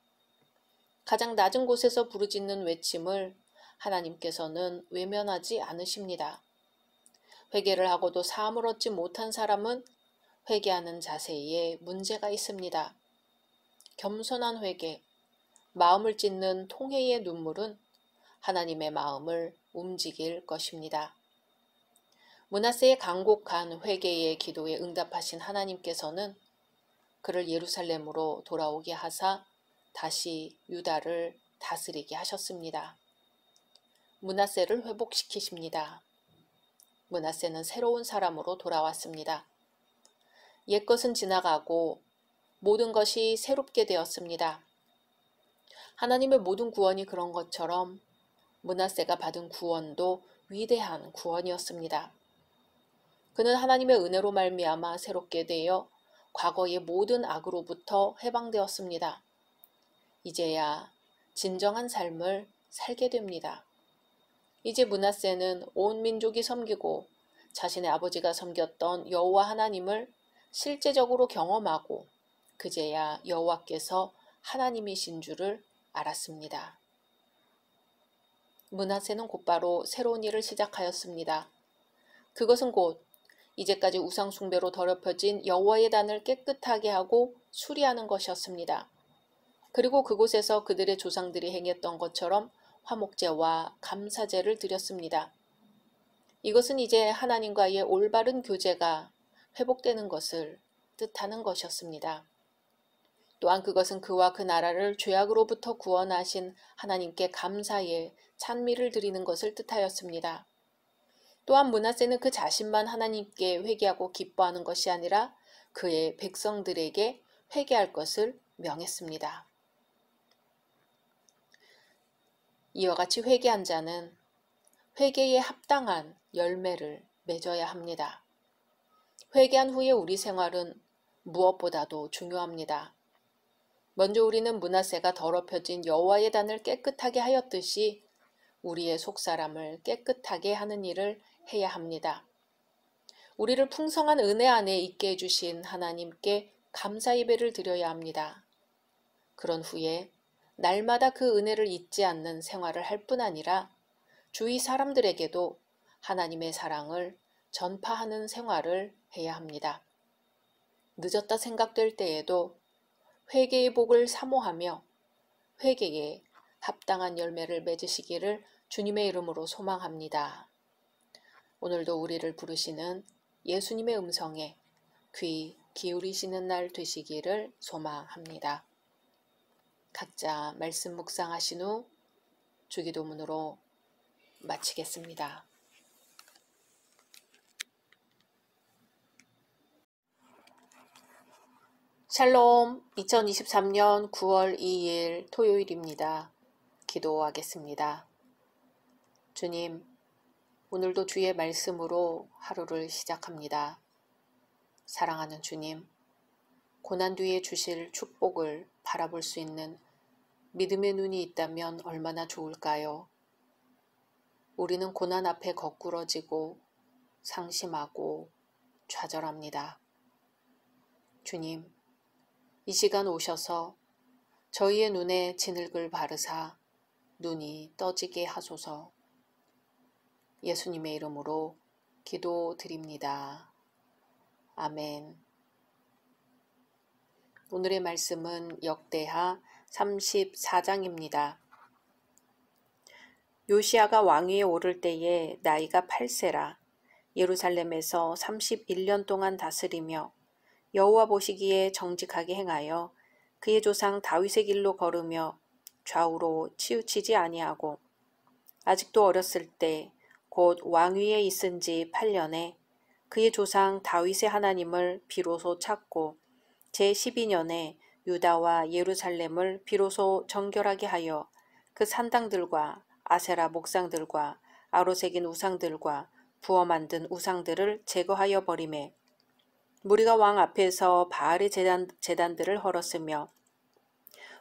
가장 낮은 곳에서 부르짖는 외침을 하나님께서는 외면하지 않으십니다. 회개를 하고도 사함을 얻지 못한 사람은 회개하는 자세에 문제가 있습니다. 겸손한 회개, 마음을 찢는 통회의 눈물은 하나님의 마음을 움직일 것입니다. 므낫세의 간곡한 회개의 기도에 응답하신 하나님께서는 그를 예루살렘으로 돌아오게 하사 다시 유다를 다스리게 하셨습니다. 므낫세를 회복시키십니다. 므낫세는 새로운 사람으로 돌아왔습니다. 옛것은 지나가고 모든 것이 새롭게 되었습니다. 하나님의 모든 구원이 그런 것처럼 므낫세가 받은 구원도 위대한 구원이었습니다. 그는 하나님의 은혜로 말미암아 새롭게 되어 과거의 모든 악으로부터 해방되었습니다. 이제야 진정한 삶을 살게 됩니다. 이제 므낫세는 온 민족이 섬기고 자신의 아버지가 섬겼던 여호와 하나님을 실제적으로 경험하고 그제야 여호와께서 하나님이신 줄을 알았습니다. 므낫세는 곧바로 새로운 일을 시작하였습니다. 그것은 곧 이제까지 우상 숭배로 더럽혀진 여호와의 단을 깨끗하게 하고 수리하는 것이었습니다. 그리고 그곳에서 그들의 조상들이 행했던 것처럼 화목제와 감사제를 드렸습니다. 이것은 이제 하나님과의 올바른 교제가 회복되는 것을 뜻하는 것이었습니다. 또한 그것은 그와 그 나라를 죄악으로부터 구원하신 하나님께 감사의 찬미를 드리는 것을 뜻하였습니다. 또한 므낫세는 그 자신만 하나님께 회개하고 기뻐하는 것이 아니라 그의 백성들에게 회개할 것을 명했습니다. 이와 같이 회개한 자는 회개에 합당한 열매를 맺어야 합니다. 회개한 후에 우리 생활은 무엇보다도 중요합니다. 먼저 우리는 므낫세가 더럽혀진 여호와의 단을 깨끗하게 하였듯이 우리의 속사람을 깨끗하게 하는 일을 해야 합니다. 우리를 풍성한 은혜 안에 있게 해주신 하나님께 감사 예배를 드려야 합니다. 그런 후에 날마다 그 은혜를 잊지 않는 생활을 할 뿐 아니라 주위 사람들에게도 하나님의 사랑을 전파하는 생활을 해야 합니다. 늦었다 생각될 때에도 회개의 복을 사모하며 회개에 합당한 열매를 맺으시기를 주님의 이름으로 소망합니다. 오늘도 우리를 부르시는 예수님의 음성에 귀 기울이시는 날 되시기를 소망합니다. 각자 말씀 묵상하신 후 주기도문으로 마치겠습니다. 샬롬, 2023년 9월 2일 토요일입니다. 기도하겠습니다. 주님, 오늘도 주의 말씀으로 하루를 시작합니다. 사랑하는 주님, 고난 뒤에 주실 축복을 바라볼 수 있는 믿음의 눈이 있다면 얼마나 좋을까요? 우리는 고난 앞에 거꾸러지고 상심하고 좌절합니다. 주님, 이 시간 오셔서 저희의 눈에 진흙을 바르사 눈이 떠지게 하소서. 예수님의 이름으로 기도드립니다. 아멘. 오늘의 말씀은 역대하 34장입니다. 요시야가 왕위에 오를 때에 나이가 8세라 예루살렘에서 31년 동안 다스리며 여호와 보시기에 정직하게 행하여 그의 조상 다윗의 길로 걸으며 좌우로 치우치지 아니하고 아직도 어렸을 때 곧 왕위에 있은 지 8년에 그의 조상 다윗의 하나님을 비로소 찾고 제12년에 유다와 예루살렘을 비로소 정결하게 하여 그 산당들과 아세라 목상들과 아로새긴 우상들과 부어 만든 우상들을 제거하여 버리매 무리가 왕 앞에서 바알의 제단들을 헐었으며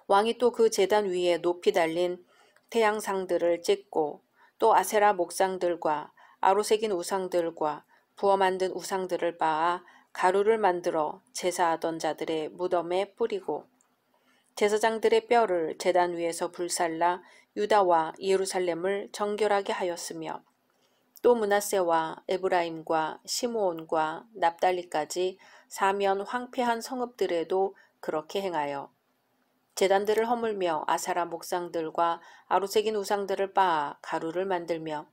왕이 또 그 제단 위에 높이 달린 태양상들을 찍고 또 아세라 목상들과 아로새긴 우상들과 부어 만든 우상들을 빻아 가루를 만들어 제사하던 자들의 무덤에 뿌리고 제사장들의 뼈를 제단 위에서 불살라 유다와 예루살렘을 정결하게 하였으며 또 므낫세와 에브라임과 시므온과 납달리까지 사면 황폐한 성읍들에도 그렇게 행하여 제단들을 허물며 아사라 목상들과 아로새긴 우상들을 빻아 가루를 만들며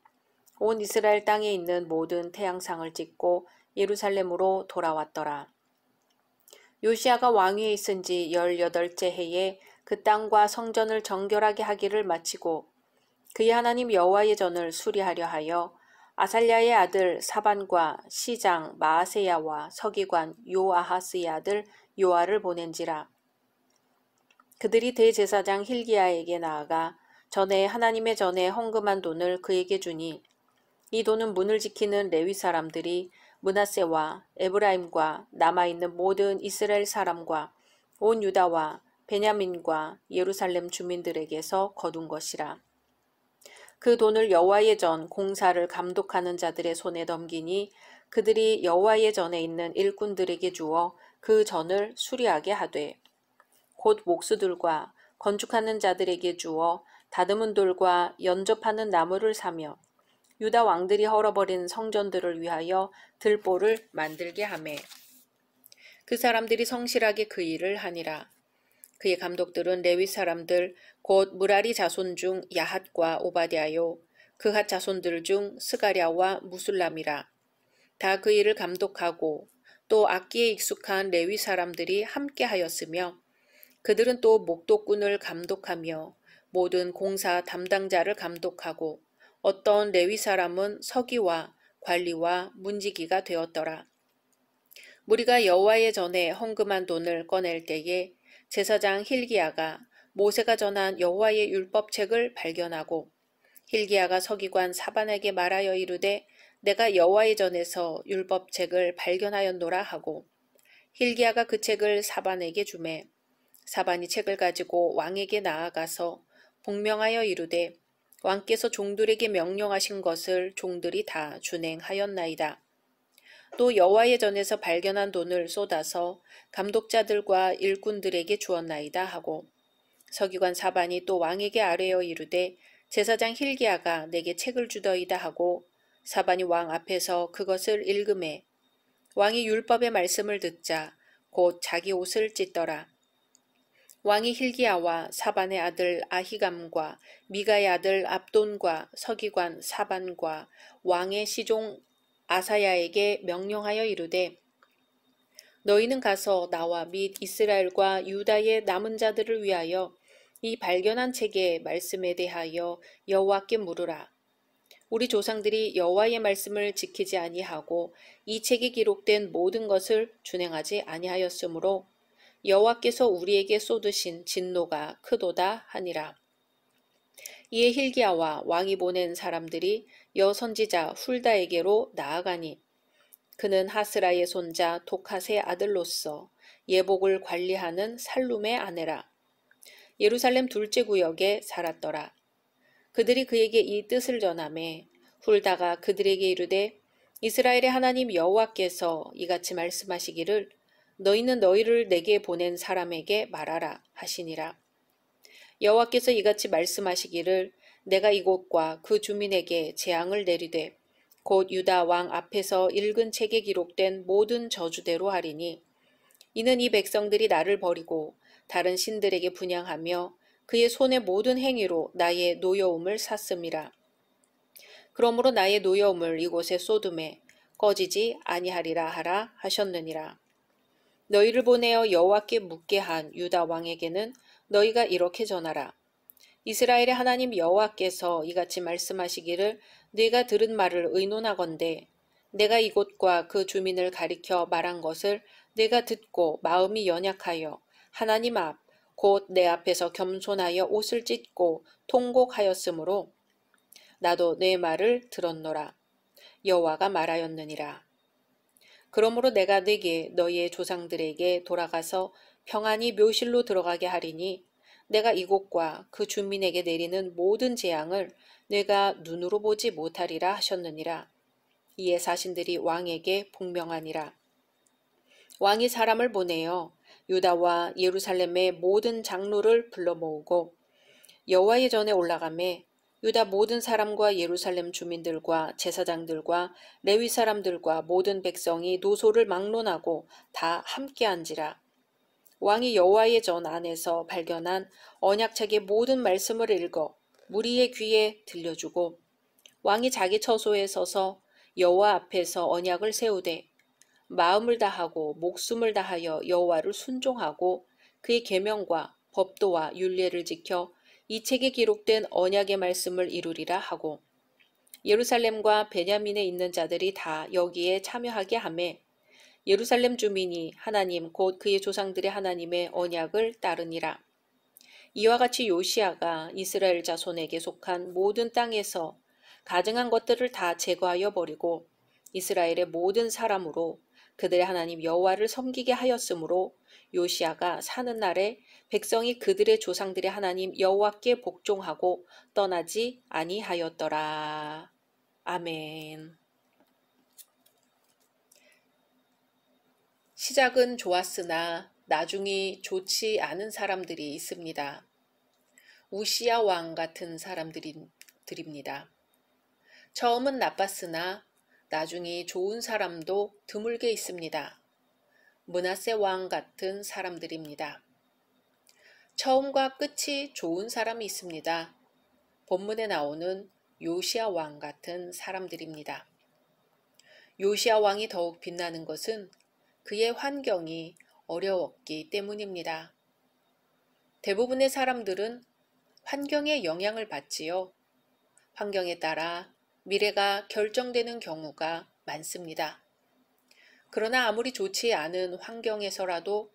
온 이스라엘 땅에 있는 모든 태양상을 찍고 예루살렘으로 돌아왔더라. 요시야가 왕위에 있은 지 18째 해에 그 땅과 성전을 정결하게 하기를 마치고 그의 하나님 여호와의 전을 수리하려 하여 아살랴의 아들 사반과 시장 마아세야와 서기관 요아하스의 아들 요아를 보낸지라. 그들이 대제사장 hil기야에게 나아가 전에 하나님의 전에 헌금한 돈을 그에게 주니 이 돈은 문을 지키는 레위 사람들이 므낫세와 에브라임과 남아있는 모든 이스라엘 사람과 온 유다와 베냐민과 예루살렘 주민들에게서 거둔 것이라. 그 돈을 여호와의 전 공사를 감독하는 자들의 손에 넘기니 그들이 여호와의 전에 있는 일꾼들에게 주어 그 전을 수리하게 하되 곧 목수들과 건축하는 자들에게 주어 다듬은 돌과 연접하는 나무를 사며 유다 왕들이 헐어버린 성전들을 위하여 들보를 만들게 하매 그 사람들이 성실하게 그 일을 하니라. 그의 감독들은 레위 사람들 곧 무라리 자손 중 야핫과 오바댜요 그핫 자손들 중 스가랴와 무술람이라. 다 그 일을 감독하고 또 악기에 익숙한 레위 사람들이 함께 하였으며 그들은 또 목독꾼을 감독하며 모든 공사 담당자를 감독하고 어떤 레위 사람은 서기와 관리와 문지기가 되었더라. 무리가 여호와의 전에 헌금한 돈을 꺼낼 때에 제사장 힐기야가 모세가 전한 여호와의 율법책을 발견하고 힐기야가 서기관 사반에게 말하여 이르되 내가 여호와의 전에서 율법책을 발견하였노라 하고 힐기야가 그 책을 사반에게 주매 사반이 책을 가지고 왕에게 나아가서 복명하여 이르되 왕께서 종들에게 명령하신 것을 종들이 다 준행하였나이다. 또 여호와의 전에서 발견한 돈을 쏟아서 감독자들과 일꾼들에게 주었나이다 하고 서기관 사반이 또 왕에게 아뢰어 이르되 제사장 힐기야가 내게 책을 주더이다 하고 사반이 왕 앞에서 그것을 읽음에 왕이 율법의 말씀을 듣자 곧 자기 옷을 찢더라. 왕이 힐기야와 사반의 아들 아히감과 미가의 아들 압돈과 서기관 사반과 왕의 시종 아사야에게 명령하여 이르되 너희는 가서 나와 및 이스라엘과 유다의 남은 자들을 위하여 이 발견한 책의 말씀에 대하여 여호와께 물으라. 우리 조상들이 여호와의 말씀을 지키지 아니하고 이 책에 기록된 모든 것을 준행하지 아니하였으므로 여호와께서 우리에게 쏟으신 진노가 크도다 하니라. 이에 힐기야와 왕이 보낸 사람들이 여선지자 훌다에게로 나아가니 그는 하스라의 손자 독핫의 아들로서 예복을 관리하는 살룸의 아내라. 예루살렘 둘째 구역에 살았더라. 그들이 그에게 이 뜻을 전하매 훌다가 그들에게 이르되 이스라엘의 하나님 여호와께서 이같이 말씀하시기를 너희는 너희를 내게 보낸 사람에게 말하라 하시니라. 여호와께서 이같이 말씀하시기를 내가 이곳과 그 주민에게 재앙을 내리되 곧 유다 왕 앞에서 읽은 책에 기록된 모든 저주대로 하리니 이는 이 백성들이 나를 버리고 다른 신들에게 분향하며 그의 손의 모든 행위로 나의 노여움을 샀음이라. 그러므로 나의 노여움을 이곳에 쏟음에 꺼지지 아니하리라 하라 하셨느니라. 너희를 보내어 여호와께 묻게 한 유다 왕에게는 너희가 이렇게 전하라. 이스라엘의 하나님 여호와께서 이같이 말씀하시기를 네가 들은 말을 의논하건대 내가 이곳과 그 주민을 가리켜 말한 것을 내가 듣고 마음이 연약하여 하나님 앞 곧 내 앞에서 겸손하여 옷을 찢고 통곡하였으므로 나도 내 말을 들었노라. 여호와가 말하였느니라. 그러므로 내가 네게 너희의 조상들에게 돌아가서 평안히 묘실로 들어가게 하리니 내가 이곳과 그 주민에게 내리는 모든 재앙을 내가 눈으로 보지 못하리라 하셨느니라. 이에 사신들이 왕에게 복명하니라. 왕이 사람을 보내어 유다와 예루살렘의 모든 장로를 불러 모으고 여호와의 전에 올라가매 유다 모든 사람과 예루살렘 주민들과 제사장들과 레위 사람들과 모든 백성이 노소를 막론하고 다 함께 앉으라. 왕이 여호와의 전 안에서 발견한 언약책의 모든 말씀을 읽어 무리의 귀에 들려주고 왕이 자기 처소에 서서 여호와 앞에서 언약을 세우되 마음을 다하고 목숨을 다하여 여호와를 순종하고 그의 계명과 법도와 율례를 지켜 이 책에 기록된 언약의 말씀을 이루리라 하고 예루살렘과 베냐민에 있는 자들이 다 여기에 참여하게 하매 예루살렘 주민이 하나님 곧 그의 조상들의 하나님의 언약을 따르니라. 이와 같이 요시야가 이스라엘 자손에게 속한 모든 땅에서 가증한 것들을 다 제거하여 버리고 이스라엘의 모든 사람으로 그들의 하나님 여호와를 섬기게 하였으므로 요시야가 사는 날에 백성이 그들의 조상들의 하나님 여호와께 복종하고 떠나지 아니하였더라. 아멘. 시작은 좋았으나 나중이 좋지 않은 사람들이 있습니다. 우시야 왕 같은 사람들입니다. 처음은 나빴으나 나중에 좋은 사람도 드물게 있습니다. 므낫세 왕 같은 사람들입니다. 처음과 끝이 좋은 사람이 있습니다. 본문에 나오는 요시야 왕 같은 사람들입니다. 요시야 왕이 더욱 빛나는 것은 그의 환경이 어려웠기 때문입니다. 대부분의 사람들은 환경에 영향을 받지요. 환경에 따라 미래가 결정되는 경우가 많습니다. 그러나 아무리 좋지 않은 환경에서라도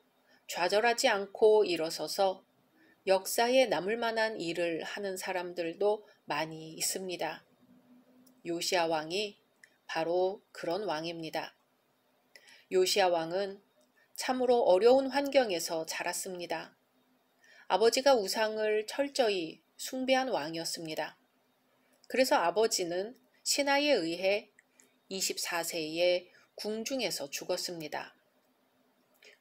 좌절하지 않고 일어서서 역사에 남을 만한 일을 하는 사람들도 많이 있습니다. 요시야 왕이 바로 그런 왕입니다. 요시야 왕은 참으로 어려운 환경에서 자랐습니다. 아버지가 우상을 철저히 숭배한 왕이었습니다. 그래서 아버지는 신하에 의해 24세에 궁중에서 죽었습니다.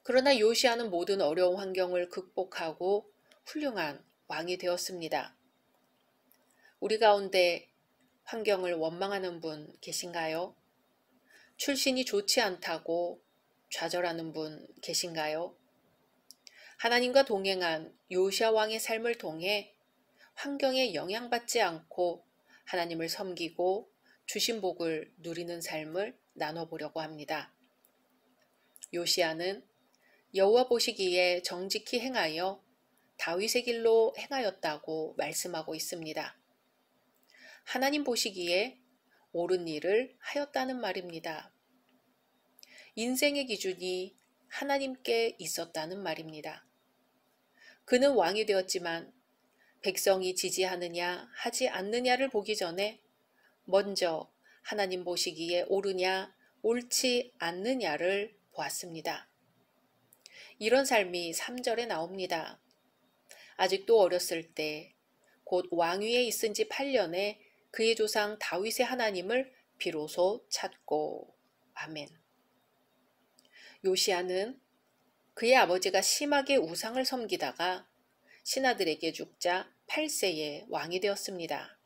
그러나 요시야는 모든 어려운 환경을 극복하고 훌륭한 왕이 되었습니다. 우리 가운데 환경을 원망하는 분 계신가요? 출신이 좋지 않다고 좌절하는 분 계신가요? 하나님과 동행한 요시야 왕의 삶을 통해 환경에 영향받지 않고 하나님을 섬기고 주신 복을 누리는 삶을 나눠보려고 합니다. 요시야는 여호와 보시기에 정직히 행하여 다윗의 길로 행하였다고 말씀하고 있습니다. 하나님 보시기에 옳은 일을 하였다는 말입니다. 인생의 기준이 하나님께 있었다는 말입니다. 그는 왕이 되었지만 백성이 지지하느냐 하지 않느냐를 보기 전에 먼저 하나님 보시기에 옳으냐 옳지 않느냐를 보았습니다. 이런 삶이 3절에 나옵니다. 아직도 어렸을 때 곧 왕위에 있은 지 8년에 그의 조상 다윗의 하나님을 비로소 찾고 아멘. 요시야는 그의 아버지가 심하게 우상을 섬기다가 신하들에게 죽자 8세에 왕이 되었습니다.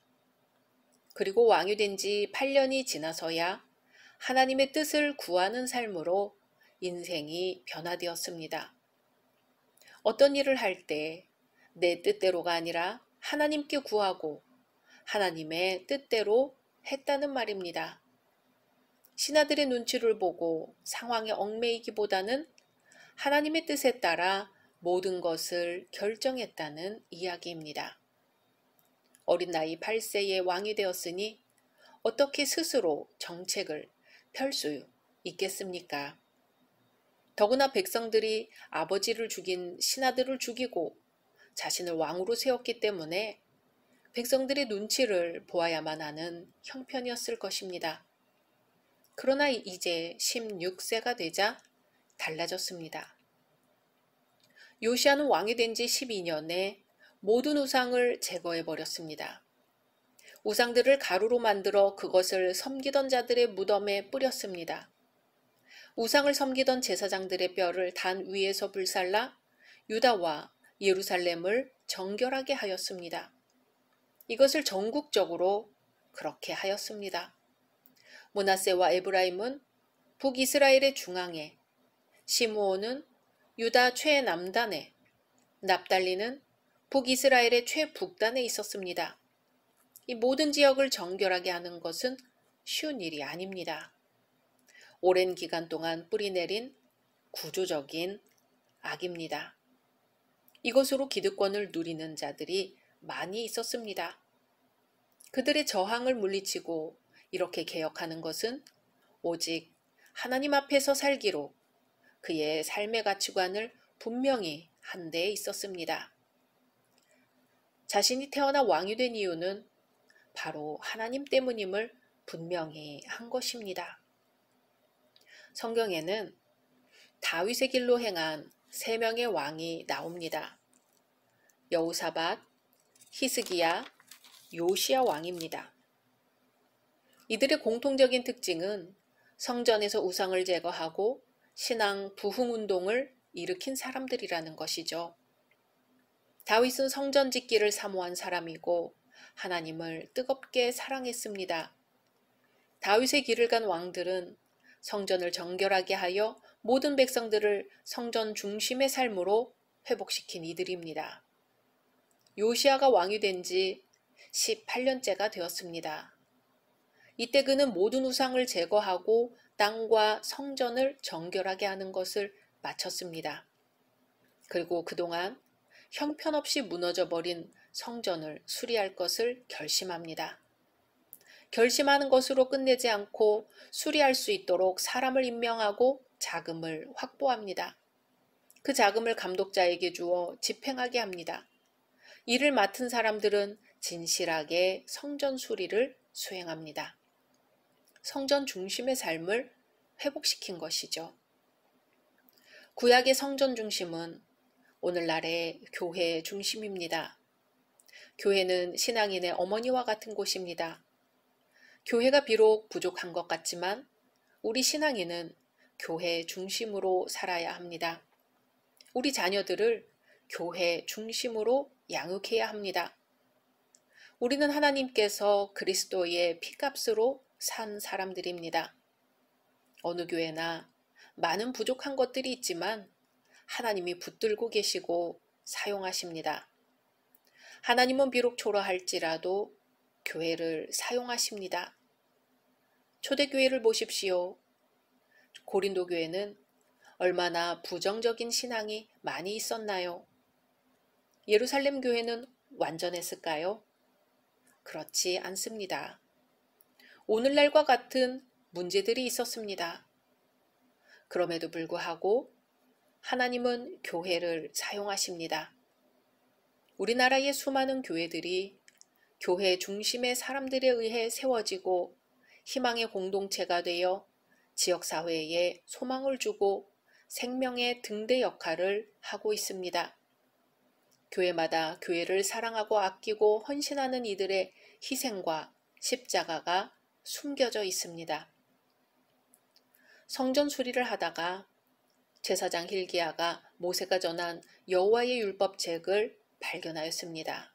그리고 왕이 된 지 8년이 지나서야 하나님의 뜻을 구하는 삶으로 인생이 변화되었습니다. 어떤 일을 할 때 내 뜻대로가 아니라 하나님께 구하고 하나님의 뜻대로 했다는 말입니다. 신하들의 눈치를 보고 상황에 얽매이기보다는 하나님의 뜻에 따라 모든 것을 결정했다는 이야기입니다. 어린 나이 8세에 왕이 되었으니 어떻게 스스로 정책을 펼 수 있겠습니까? 더구나 백성들이 아버지를 죽인 신하들을 죽이고 자신을 왕으로 세웠기 때문에 백성들의 눈치를 보아야만 하는 형편이었을 것입니다. 그러나 이제 16세가 되자 달라졌습니다. 요시야는 왕이 된 지 12년에 모든 우상을 제거해버렸습니다. 우상들을 가루로 만들어 그것을 섬기던 자들의 무덤에 뿌렸습니다. 우상을 섬기던 제사장들의 뼈를 단 위에서 불살라 유다와 예루살렘을 정결하게 하였습니다. 이것을 전국적으로 그렇게 하였습니다. 므낫세와 에브라임은 북이스라엘의 중앙에, 시므온은 유다 최남단에, 납달리는 북이스라엘의 최북단에 있었습니다. 이 모든 지역을 정결하게 하는 것은 쉬운 일이 아닙니다. 오랜 기간 동안 뿌리내린 구조적인 악입니다. 이것으로 기득권을 누리는 자들이 많이 있었습니다. 그들의 저항을 물리치고 이렇게 개혁하는 것은 오직 하나님 앞에서 살기로 그의 삶의 가치관을 분명히 한 데 있었습니다. 자신이 태어나 왕이 된 이유는 바로 하나님 때문임을 분명히 한 것입니다. 성경에는 다윗의 길로 행한 3명의 왕이 나옵니다. 여호사밧, 히스기야, 요시야 왕입니다. 이들의 공통적인 특징은 성전에서 우상을 제거하고 신앙 부흥운동을 일으킨 사람들이라는 것이죠. 다윗은 성전 짓기를 사모한 사람이고 하나님을 뜨겁게 사랑했습니다. 다윗의 길을 간 왕들은 성전을 정결하게 하여 모든 백성들을 성전 중심의 삶으로 회복시킨 이들입니다. 요시아가 왕이 된 지 18년째가 되었습니다. 이때 그는 모든 우상을 제거하고 땅과 성전을 정결하게 하는 것을 마쳤습니다. 그리고 그동안 형편없이 무너져버린 성전을 수리할 것을 결심합니다. 결심하는 것으로 끝내지 않고 수리할 수 있도록 사람을 임명하고 자금을 확보합니다. 그 자금을 감독자에게 주어 집행하게 합니다. 이를 맡은 사람들은 진실하게 성전 수리를 수행합니다. 성전 중심의 삶을 회복시킨 것이죠. 구약의 성전 중심은 오늘날의 교회의 중심입니다. 교회는 신앙인의 어머니와 같은 곳입니다. 교회가 비록 부족한 것 같지만 우리 신앙인은 교회 중심으로 살아야 합니다. 우리 자녀들을 교회 중심으로 양육해야 합니다. 우리는 하나님께서 그리스도의 피값으로 산 사람들입니다. 어느 교회나 많은 부족한 것들이 있지만 하나님이 붙들고 계시고 사용하십니다. 하나님은 비록 초라할지라도 교회를 사용하십니다. 초대교회를 보십시오. 고린도 교회는 얼마나 부정적인 신앙이 많이 있었나요? 예루살렘 교회는 완전했을까요? 그렇지 않습니다. 오늘날과 같은 문제들이 있었습니다. 그럼에도 불구하고 하나님은 교회를 사용하십니다. 우리나라의 수많은 교회들이 교회 중심의 사람들에 의해 세워지고 희망의 공동체가 되어 지역사회에 소망을 주고 생명의 등대 역할을 하고 있습니다. 교회마다 교회를 사랑하고 아끼고 헌신하는 이들의 희생과 십자가가 숨겨져 있습니다. 성전 수리를 하다가 제사장 hil기야가 모세가 전한 여호와의 율법책을 발견하였습니다.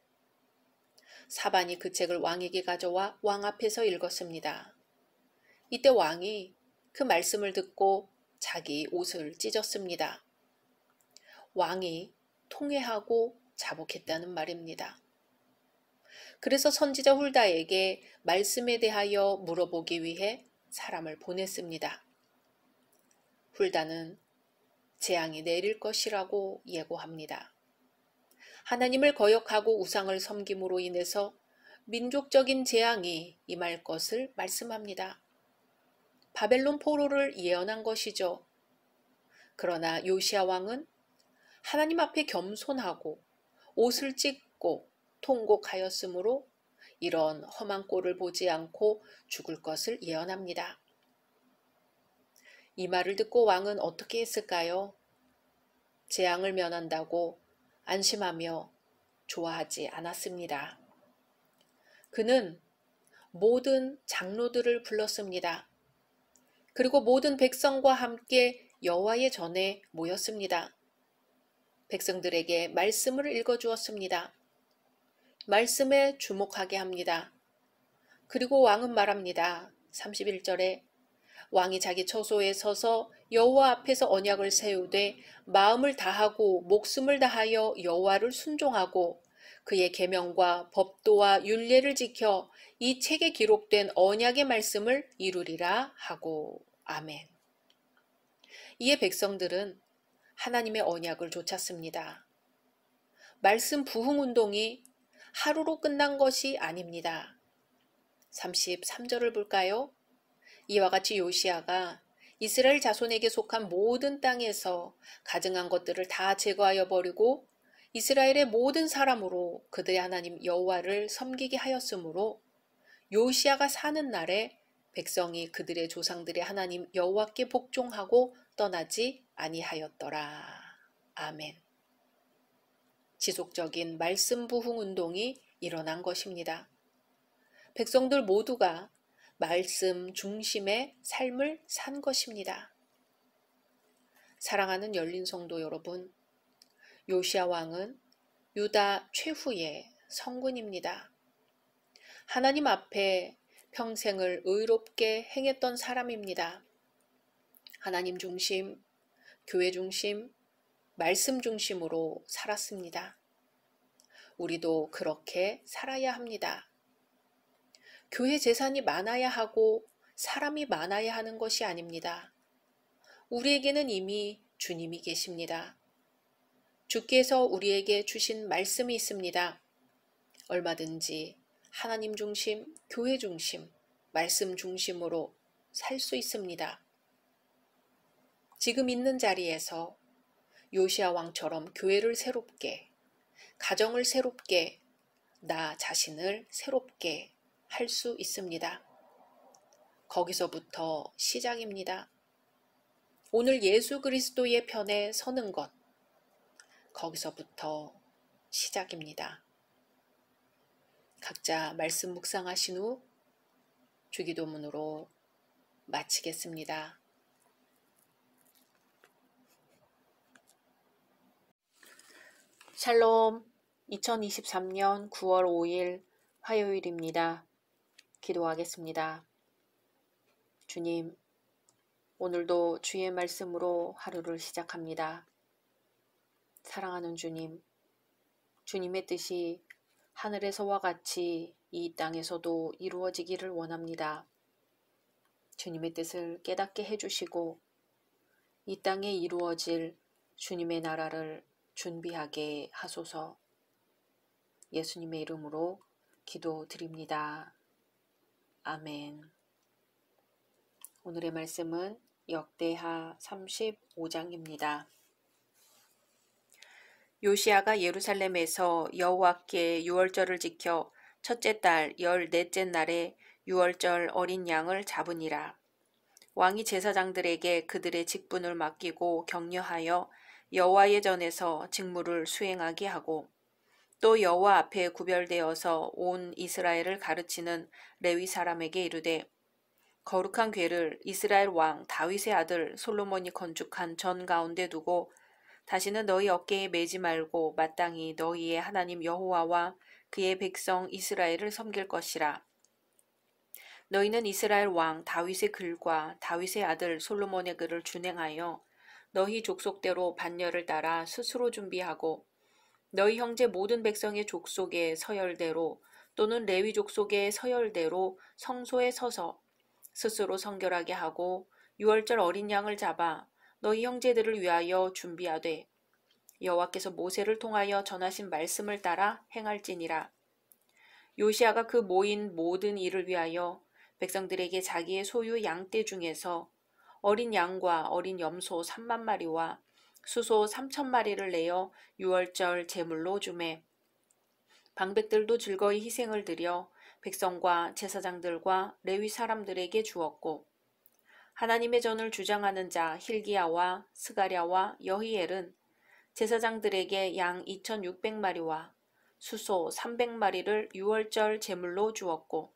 사반이 그 책을 왕에게 가져와 왕 앞에서 읽었습니다. 이때 왕이 그 말씀을 듣고 자기 옷을 찢었습니다. 왕이 통회하고 자복했다는 말입니다. 그래서 선지자 훌다에게 말씀에 대하여 물어보기 위해 사람을 보냈습니다. 훌다는 재앙이 내릴 것이라고 예고합니다. 하나님을 거역하고 우상을 섬김으로 인해서 민족적인 재앙이 임할 것을 말씀합니다. 바벨론 포로를 예언한 것이죠. 그러나 요시야 왕은 하나님 앞에 겸손하고 옷을 찢고 통곡하였으므로 이런 험한 꼴을 보지 않고 죽을 것을 예언합니다. 이 말을 듣고 왕은 어떻게 했을까요? 재앙을 면한다고 안심하며 좋아하지 않았습니다. 그는 모든 장로들을 불렀습니다. 그리고 모든 백성과 함께 여호와의 전에 모였습니다. 백성들에게 말씀을 읽어주었습니다. 말씀에 주목하게 합니다. 그리고 왕은 말합니다. 31절에 왕이 자기 처소에 서서 여호와 앞에서 언약을 세우되 마음을 다하고 목숨을 다하여 여호와를 순종하고 그의 계명과 법도와 율례를 지켜 이 책에 기록된 언약의 말씀을 이루리라 하고 아멘. 이에 백성들은 하나님의 언약을 좇았습니다. 말씀 부흥운동이 하루로 끝난 것이 아닙니다. 33절을 볼까요? 이와 같이 요시야가 이스라엘 자손에게 속한 모든 땅에서 가증한 것들을 다 제거하여 버리고 이스라엘의 모든 사람으로 그들의 하나님 여호와를 섬기게 하였으므로 요시야가 사는 날에 백성이 그들의 조상들의 하나님 여호와께 복종하고 떠나지 아니하였더라. 아멘. 지속적인 말씀 부흥 운동이 일어난 것입니다. 백성들 모두가 말씀 중심의 삶을 산 것입니다. 사랑하는 열린 성도 여러분, 요시야 왕은 유다 최후의 성군입니다. 하나님 앞에 평생을 의롭게 행했던 사람입니다. 하나님 중심, 교회 중심, 말씀 중심으로 살았습니다. 우리도 그렇게 살아야 합니다. 교회 재산이 많아야 하고 사람이 많아야 하는 것이 아닙니다. 우리에게는 이미 주님이 계십니다. 주께서 우리에게 주신 말씀이 있습니다. 얼마든지 하나님 중심, 교회 중심, 말씀 중심으로 살 수 있습니다. 지금 있는 자리에서 요시야 왕처럼 교회를 새롭게, 가정을 새롭게, 나 자신을 새롭게 할 수 있습니다. 거기서부터 시작입니다. 오늘 예수 그리스도의 편에 서는 것, 거기서부터 시작입니다. 각자 말씀 묵상하신 후 주기도문으로 마치겠습니다. 샬롬, 2023년 9월 5일 화요일입니다. 기도하겠습니다. 주님, 오늘도 주의 말씀으로 하루를 시작합니다. 사랑하는 주님, 주님의 뜻이 하늘에서와 같이 이 땅에서도 이루어지기를 원합니다. 주님의 뜻을 깨닫게 해주시고 이 땅에 이루어질 주님의 나라를 준비하게 하소서. 예수님의 이름으로 기도드립니다. 아멘. 오늘의 말씀은 역대하 35장입니다. 요시야가 예루살렘에서 여호와께 유월절을 지켜 첫째 달 14째 날에 유월절 어린 양을 잡으니라. 왕이 제사장들에게 그들의 직분을 맡기고 격려하여 여호와의 전에서 직무를 수행하게 하고 또 여호와 앞에 구별되어서 온 이스라엘을 가르치는 레위 사람에게 이르되 거룩한 궤를 이스라엘 왕 다윗의 아들 솔로몬이 건축한 전 가운데 두고 다시는 너희 어깨에 매지 말고 마땅히 너희의 하나님 여호와와 그의 백성 이스라엘을 섬길 것이라. 너희는 이스라엘 왕 다윗의 글과 다윗의 아들 솔로몬의 글을 준행하여 너희 족속대로 반열을 따라 스스로 준비하고 너희 형제 모든 백성의 족속의 서열대로 또는 레위 족속의 서열대로 성소에 서서 스스로 성결하게 하고 유월절 어린 양을 잡아 너희 형제들을 위하여 준비하되 여호와께서 모세를 통하여 전하신 말씀을 따라 행할지니라. 요시야가 그 모인 모든 일을 위하여 백성들에게 자기의 소유 양떼 중에서 어린 양과 어린 염소 3만 마리와 수소 3천 마리를 내어 유월절 제물로 주매 방백들도 즐거이 희생을 드려 백성과 제사장들과 레위 사람들에게 주었고 하나님의 전을 주장하는 자 hil기야와 스가랴와 여히엘은 제사장들에게 양 2,600마리와 수소 300마리를 유월절 제물로 주었고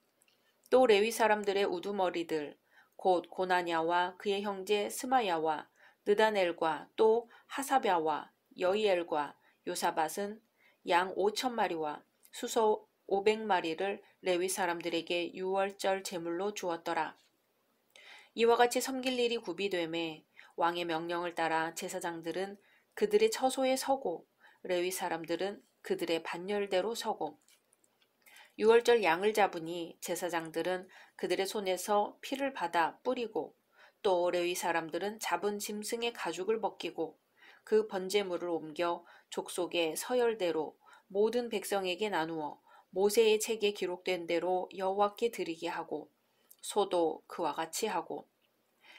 또 레위 사람들의 우두머리들 곧 고나냐와 그의 형제 스마야와 느다넬과 또 하사랴와 여히엘과 요사밧은 양 5,000마리와 수소 500마리를 레위 사람들에게 유월절 제물로 주었더라. 이와 같이 섬길 일이 구비되매 왕의 명령을 따라 제사장들은 그들의 처소에 서고 레위 사람들은 그들의 반열대로 서고 유월절 양을 잡으니 제사장들은 그들의 손에서 피를 받아 뿌리고 또 레위 사람들은 잡은 짐승의 가죽을 벗기고 그 번제물을 옮겨 족속의 서열대로 모든 백성에게 나누어 모세의 책에 기록된 대로 여호와께 드리게 하고 소도 그와 같이 하고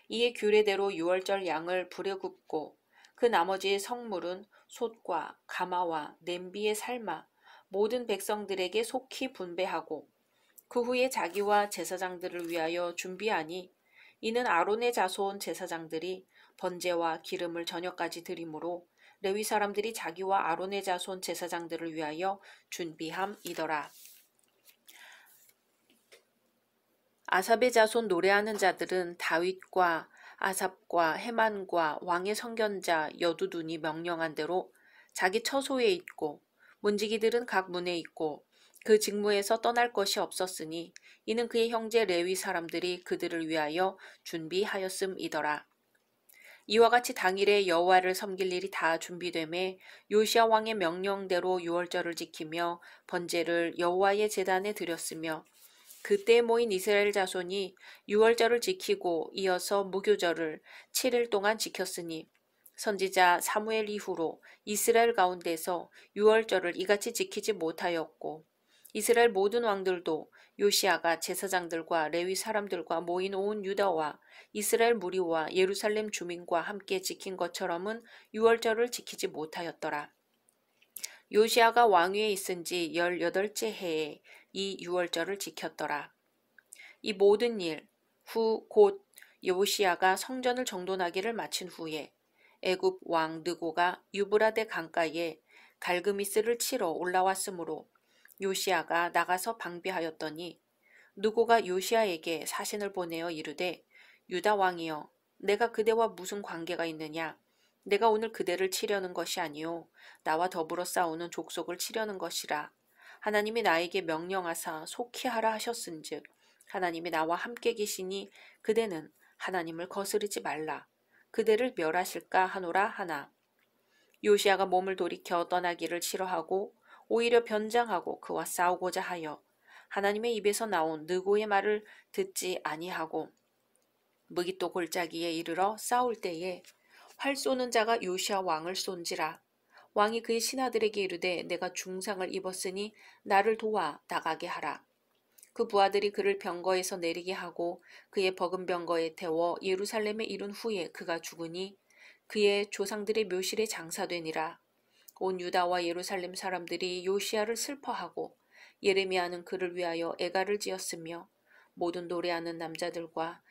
이에 규례대로 유월절 양을 불에 굽고 그 나머지 성물은 솥과 가마와 냄비에 삶아 모든 백성들에게 속히 분배하고 그 후에 자기와 제사장들을 위하여 준비하니 이는 아론의 자손 제사장들이 번제와 기름을 저녁까지 드리므로 레위 사람들이 자기와 아론의 자손 제사장들을 위하여 준비함이더라. 아삽의 자손 노래하는 자들은 다윗과 아삽과 헤만과 왕의 선견자 여두둔이 명령한 대로 자기 처소에 있고 문지기들은 각 문에 있고 그 직무에서 떠날 것이 없었으니 이는 그의 형제 레위 사람들이 그들을 위하여 준비하였음이더라. 이와 같이 당일에 여호와를 섬길 일이 다 준비되매 요시야 왕의 명령대로 유월절을 지키며 번제를 여호와의 제단에 드렸으며 그때 모인 이스라엘 자손이 유월절을 지키고 이어서 무교절을 7일 동안 지켰으니 선지자 사무엘 이후로 이스라엘 가운데서 유월절을 이같이 지키지 못하였고 이스라엘 모든 왕들도 요시야가 제사장들과 레위 사람들과 모인 온 유다와 이스라엘 무리와 예루살렘 주민과 함께 지킨 것처럼은 유월절을 지키지 못하였더라. 요시야가 왕위에 있은 지 18째 해에 이 유월절을 지켰더라. 이 모든 일 후 곧 요시야가 성전을 정돈하기를 마친 후에 애굽 왕 느고가 유브라데 강가에 갈그미스를 치러 올라왔으므로 요시야가 나가서 방비하였더니 느고가 요시야에게 사신을 보내어 이르되 유다 왕이여 내가 그대와 무슨 관계가 있느냐 내가 오늘 그대를 치려는 것이 아니요 나와 더불어 싸우는 족속을 치려는 것이라 하나님이 나에게 명령하사 속히 하라 하셨은즉 하나님이 나와 함께 계시니 그대는 하나님을 거스르지 말라 그대를 멸하실까 하노라 하나 요시야가 몸을 돌이켜 떠나기를 싫어하고 오히려 변장하고 그와 싸우고자 하여 하나님의 입에서 나온 느고의 말을 듣지 아니하고 무깃도 골짜기에 이르러 싸울 때에 활 쏘는 자가 요시야 왕을 쏜지라 왕이 그의 신하들에게 이르되 내가 중상을 입었으니 나를 도와 나가게 하라. 그 부하들이 그를 병거에서 내리게 하고 그의 버금 병거에 태워 예루살렘에 이른 후에 그가 죽으니 그의 조상들의 묘실에 장사되니라. 온 유다와 예루살렘 사람들이 요시야를 슬퍼하고 예레미야는 그를 위하여 애가를 지었으며 모든 노래하는 남자들과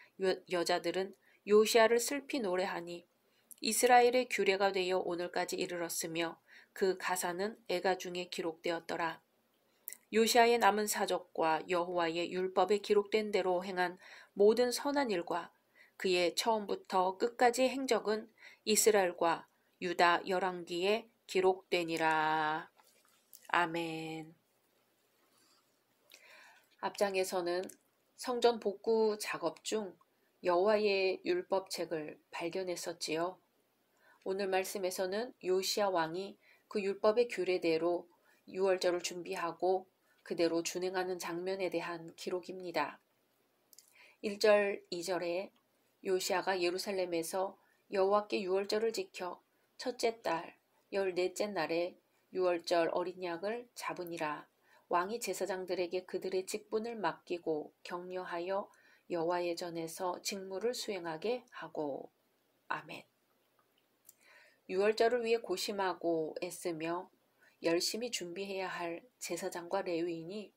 여자들은 요시야를 슬피 노래하니 이스라엘의 규례가 되어 오늘까지 이르렀으며 그 가사는 애가 중에 기록되었더라. 요시야의 남은 사적과 여호와의 율법에 기록된 대로 행한 모든 선한 일과 그의 처음부터 끝까지의 행적은 이스라엘과 유다 열왕기에 기록되니라. 아멘. 앞장에서는 성전 복구 작업 중 여호와의 율법책을 발견했었지요. 오늘 말씀에서는 요시야 왕이 그 율법의 규례대로 유월절을 준비하고 그대로 준행하는 장면에 대한 기록입니다. 1절, 2절에 요시야가 예루살렘에서 여호와께 유월절을 지켜 첫째 달 14째 날에 유월절 어린 양을 잡으니라. 왕이 제사장들에게 그들의 직분을 맡기고 격려하여 여호와의 전에서 직무를 수행하게 하고. 아멘. 유월절을 위해 고심하고 애쓰며 열심히 준비해야 할 제사장과 레위인이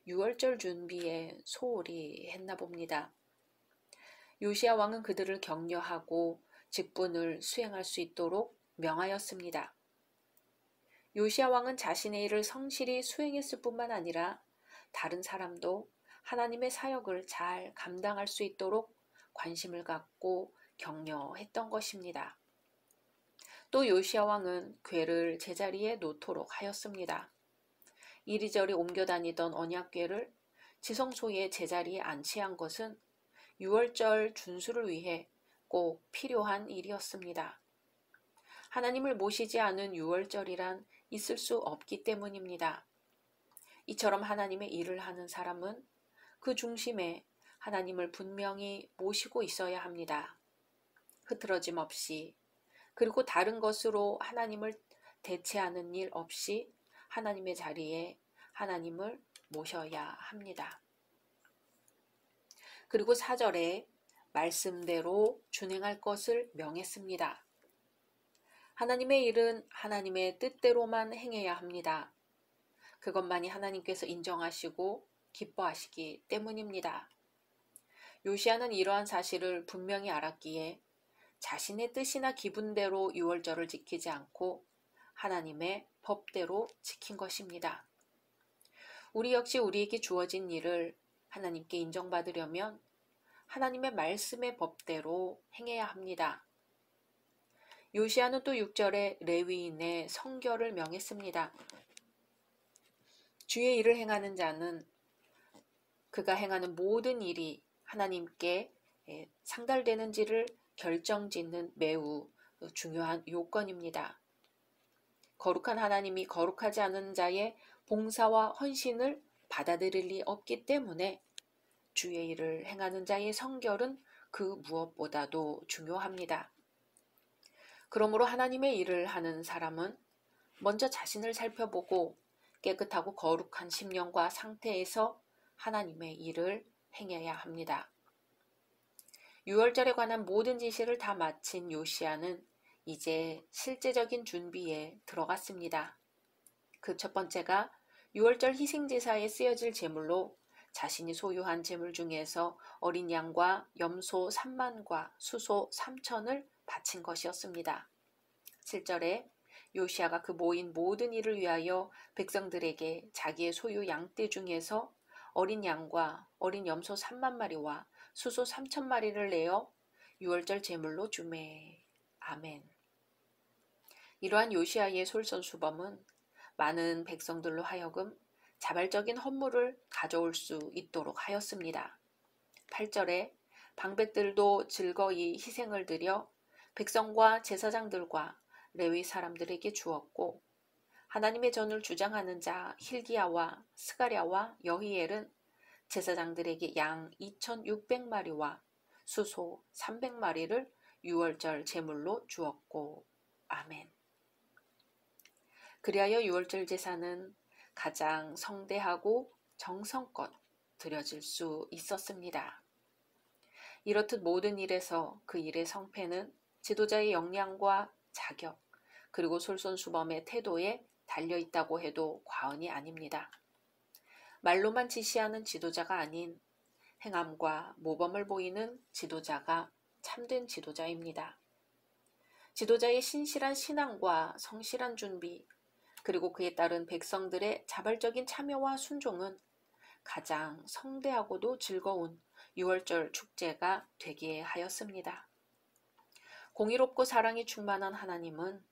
유월절 준비에 소홀히 했나 봅니다. 요시야 왕은 그들을 격려하고 직분을 수행할 수 있도록 명하였습니다. 요시야 왕은 자신의 일을 성실히 수행했을 뿐만 아니라 다른 사람도 하나님의 사역을 잘 감당할 수 있도록 관심을 갖고 격려했던 것입니다. 또 요시야 왕은 궤를 제자리에 놓도록 하였습니다. 이리저리 옮겨 다니던 언약궤를 지성소의 제자리에 안치한 것은 유월절 준수를 위해 꼭 필요한 일이었습니다. 하나님을 모시지 않은 유월절이란 있을 수 없기 때문입니다. 이처럼 하나님의 일을 하는 사람은 그 중심에 하나님을 분명히 모시고 있어야 합니다. 흐트러짐 없이 그리고 다른 것으로 하나님을 대체하는 일 없이 하나님의 자리에 하나님을 모셔야 합니다. 그리고 4절에 말씀대로 준행할 것을 명했습니다. 하나님의 일은 하나님의 뜻대로만 행해야 합니다. 그것만이 하나님께서 인정하시고 기뻐하시기 때문입니다. 요시야는 이러한 사실을 분명히 알았기에 자신의 뜻이나 기분대로 유월절을 지키지 않고 하나님의 법대로 지킨 것입니다. 우리 역시 우리에게 주어진 일을 하나님께 인정받으려면 하나님의 말씀의 법대로 행해야 합니다. 요시야는 또 6절에 레위인의 성결을 명했습니다. 주의 일을 행하는 자는 그가 행하는 모든 일이 하나님께 상달되는지를 결정짓는 매우 중요한 요건입니다. 거룩한 하나님이 거룩하지 않은 자의 봉사와 헌신을 받아들일 리 없기 때문에 주의 일을 행하는 자의 성결은 그 무엇보다도 중요합니다. 그러므로 하나님의 일을 하는 사람은 먼저 자신을 살펴보고 깨끗하고 거룩한 심령과 상태에서 하나님의 일을 행해야 합니다. 유월절에 관한 모든 지시를 다 마친 요시야는 이제 실제적인 준비에 들어갔습니다. 그 첫 번째가 유월절 희생제사에 쓰여질 제물로 자신이 소유한 제물 중에서 어린 양과 염소 3만과 수소 3천을 바친 것이었습니다. 7절에 요시야가 그 모인 모든 일을 위하여 백성들에게 자기의 소유 양떼 중에서 어린 양과 어린 염소 3만 마리와 수소 3천 마리를 내어 유월절 제물로 주매. 아멘. 이러한 요시야의 솔선수범은 많은 백성들로 하여금 자발적인 헌물을 가져올 수 있도록 하였습니다. 8절에 방백들도 즐거이 희생을 드려 백성과 제사장들과 레위 사람들에게 주었고, 하나님의 전을 주장하는 자 hil기야와 스가랴와 여히엘은 제사장들에게 양 2600마리와 수소 300마리를 유월절 제물로 주었고. 아멘. 그리하여 유월절 제사는 가장 성대하고 정성껏 드려질 수 있었습니다. 이렇듯 모든 일에서 그 일의 성패는 지도자의 역량과 자격, 그리고 솔선수범의 태도에 달려있다고 해도 과언이 아닙니다. 말로만 지시하는 지도자가 아닌 행함과 모범을 보이는 지도자가 참된 지도자입니다. 지도자의 신실한 신앙과 성실한 준비, 그리고 그에 따른 백성들의 자발적인 참여와 순종은 가장 성대하고도 즐거운 유월절 축제가 되게 하였습니다. 공의롭고 사랑이 충만한 하나님은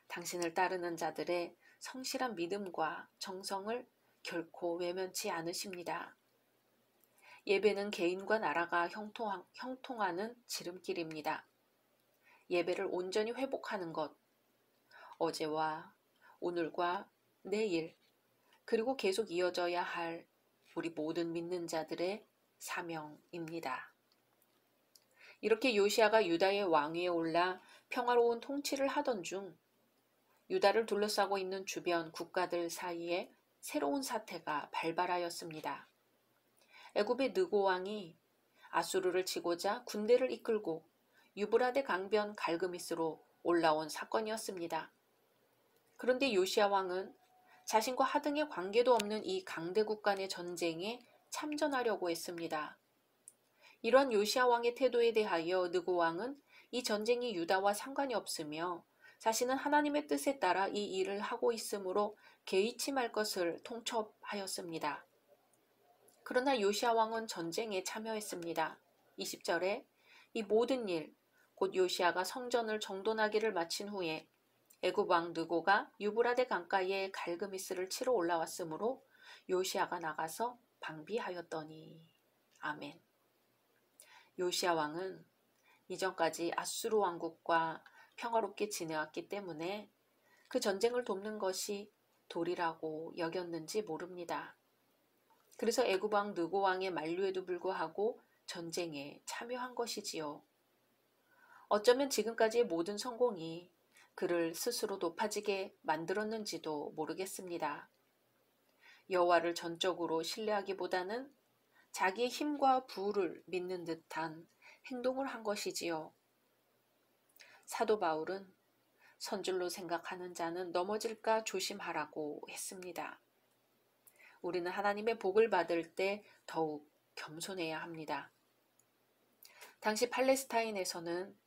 당신을 따르는 자들의 성실한 믿음과 정성을 결코 외면치 않으십니다. 예배는 개인과 나라가 형통하는 지름길입니다. 예배를 온전히 회복하는 것, 어제와 오늘과 내일, 그리고 계속 이어져야 할 우리 모든 믿는 자들의 사명입니다. 이렇게 요시야가 유다의 왕위에 올라 평화로운 통치를 하던 중 유다를 둘러싸고 있는 주변 국가들 사이에 새로운 사태가 발발하였습니다. 애굽의 느고 왕이 아수르를 치고자 군대를 이끌고 유브라데 강변 갈그미스로 올라온 사건이었습니다. 그런데 요시야 왕은 자신과 하등의 관계도 없는 이 강대국 간의 전쟁에 참전하려고 했습니다. 이러한 요시야 왕의 태도에 대하여 느고 왕은 이 전쟁이 유다와 상관이 없으며 자신은 하나님의 뜻에 따라 이 일을 하고 있으므로 개의치 말 것을 통첩하였습니다. 그러나 요시야 왕은 전쟁에 참여했습니다. 20절에 이 모든 일, 곧 요시야가 성전을 정돈하기를 마친 후에 애굽 왕 느고가 유브라데 강가에 갈그미스를 치러 올라왔으므로 요시야가 나가서 방비하였더니. 아멘. 요시야 왕은 이전까지 아수르 왕국과 평화롭게 지내왔기 때문에 그 전쟁을 돕는 것이 도리라고 여겼는지 모릅니다. 그래서 애굽 왕 느고 왕의 만류에도 불구하고 전쟁에 참여한 것이지요. 어쩌면 지금까지의 모든 성공이 그를 스스로 높아지게 만들었는지도 모르겠습니다. 여호와를 전적으로 신뢰하기보다는 자기의 힘과 부를 믿는 듯한 행동을 한 것이지요. 사도 바울은 선줄로 생각하는 자는 넘어질까 조심하라고 했습니다. 우리는 하나님의 복을 받을 때 더욱 겸손해야 합니다. 당시 팔레스타인에서는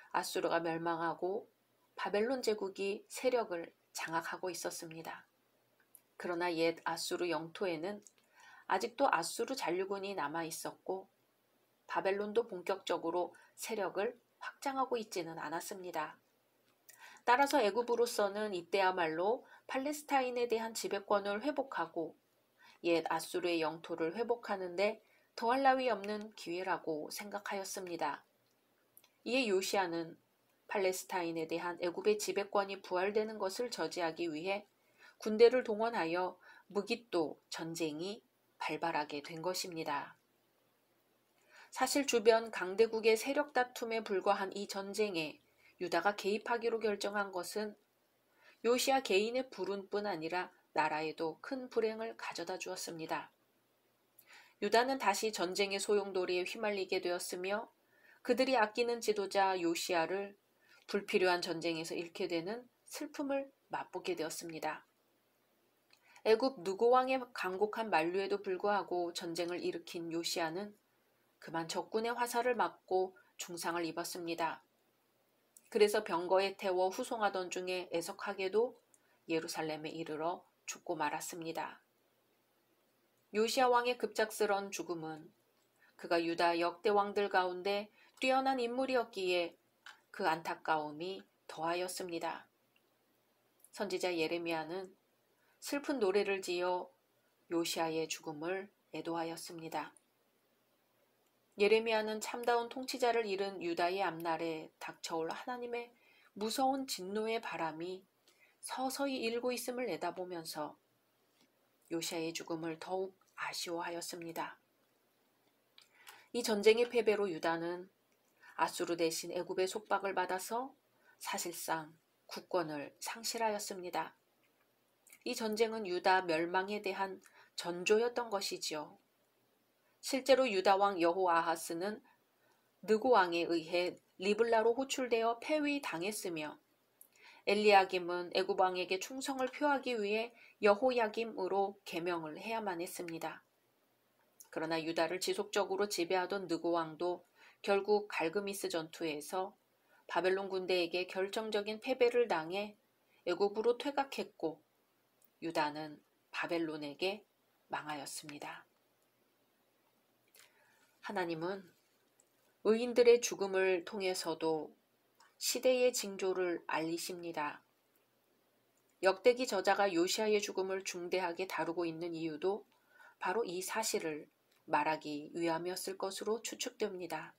아수르가 멸망하고 바벨론 제국이 세력을 장악하고 있었습니다. 그러나 옛 아수르 영토에는 아직도 아수르 잔류군이 남아 있었고 바벨론도 본격적으로 세력을 확장하고 있지는 않았습니다. 따라서 애굽으로서는 이때야말로 팔레스타인에 대한 지배권을 회복하고 옛 아수르의 영토를 회복하는데 더할 나위 없는 기회라고 생각하였습니다. 이에 요시야는 팔레스타인에 대한 애굽의 지배권이 부활되는 것을 저지하기 위해 군대를 동원하여 무깃도 전쟁이 발발하게 된 것입니다. 사실 주변 강대국의 세력 다툼에 불과한 이 전쟁에 유다가 개입하기로 결정한 것은 요시야 개인의 불운뿐 아니라 나라에도 큰 불행을 가져다 주었습니다. 유다는 다시 전쟁의 소용돌이에 휘말리게 되었으며 그들이 아끼는 지도자 요시야를 불필요한 전쟁에서 잃게 되는 슬픔을 맛보게 되었습니다. 애굽 느고 왕의 간곡한 만류에도 불구하고 전쟁을 일으킨 요시야는 그만 적군의 화살을 맞고 중상을 입었습니다. 그래서 병거에 태워 후송하던 중에 애석하게도 예루살렘에 이르러 죽고 말았습니다. 요시야 왕의 급작스런 죽음은 그가 유다 역대 왕들 가운데 뛰어난 인물이었기에 그 안타까움이 더하였습니다. 선지자 예레미야는 슬픈 노래를 지어 요시야의 죽음을 애도하였습니다. 예레미야는 참다운 통치자를 잃은 유다의 앞날에 닥쳐올 하나님의 무서운 진노의 바람이 서서히 일고 있음을 내다보면서 요시야의 죽음을 더욱 아쉬워하였습니다. 이 전쟁의 패배로 유다는 아수르 대신 애굽의 속박을 받아서 사실상 국권을 상실하였습니다. 이 전쟁은 유다 멸망에 대한 전조였던 것이지요. 실제로 유다 왕 여호아하스는 느고 왕에 의해 리블라로 호출되어 폐위당했으며 엘리야김은 애굽 왕에게 충성을 표하기 위해 여호야김으로 계명을 해야만 했습니다. 그러나 유다를 지속적으로 지배하던 느고 왕도 결국 갈그미스 전투에서 바벨론 군대에게 결정적인 패배를 당해 애굽으로 퇴각했고 유다는 바벨론에게 망하였습니다. 하나님은 의인들의 죽음을 통해서도 시대의 징조를 알리십니다. 역대기 저자가 요시야의 죽음을 중대하게 다루고 있는 이유도 바로 이 사실을 말하기 위함이었을 것으로 추측됩니다.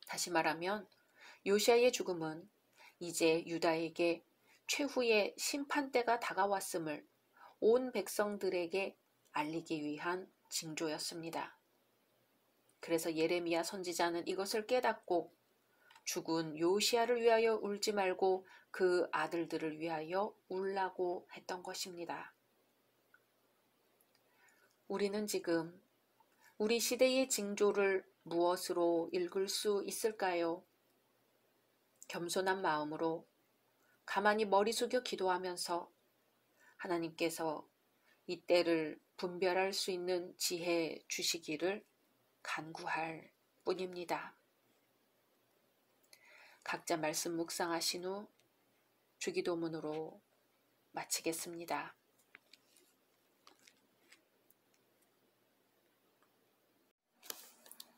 다시 말하면 요시야의 죽음은 이제 유다에게 최후의 심판때가 다가왔음을 온 백성들에게 알리기 위한 징조였습니다. 그래서 예레미야 선지자는 이것을 깨닫고 죽은 요시야를 위하여 울지 말고 그 아들들을 위하여 울라고 했던 것입니다. 우리는 지금 우리 시대의 징조를 무엇으로 읽을 수 있을까요? 겸손한 마음으로 가만히 머리 숙여 기도하면서 하나님께서 이 때를 분별할 수 있는 지혜 주시기를 간구할 뿐입니다. 각자 말씀 묵상하신 후 주기도문으로 마치겠습니다.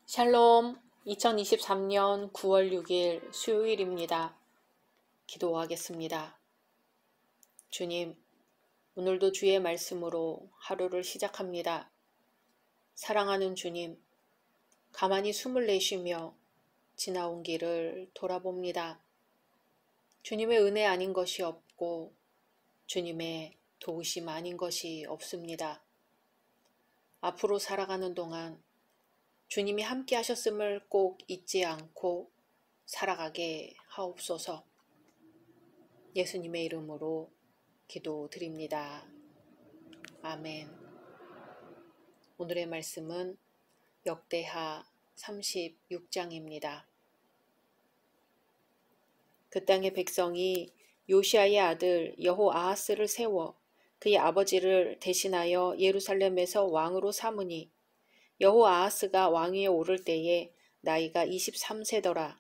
샬롬, 2023년 9월 6일 수요일입니다. 기도하겠습니다. 주님, 오늘도 주의 말씀으로 하루를 시작합니다. 사랑하는 주님, 가만히 숨을 내쉬며 지나온 길을 돌아봅니다. 주님의 은혜 아닌 것이 없고 주님의 도우심 아닌 것이 없습니다. 앞으로 살아가는 동안 주님이 함께 하셨음을 꼭 잊지 않고 살아가게 하옵소서. 예수님의 이름으로 기도드립니다. 아멘. 오늘의 말씀은 역대하 36장입니다. 그 땅의 백성이 요시야의 아들 여호아하스를 세워 그의 아버지를 대신하여 예루살렘에서 왕으로 삼으니 여호아하스가 왕위에 오를 때에 나이가 23세더라.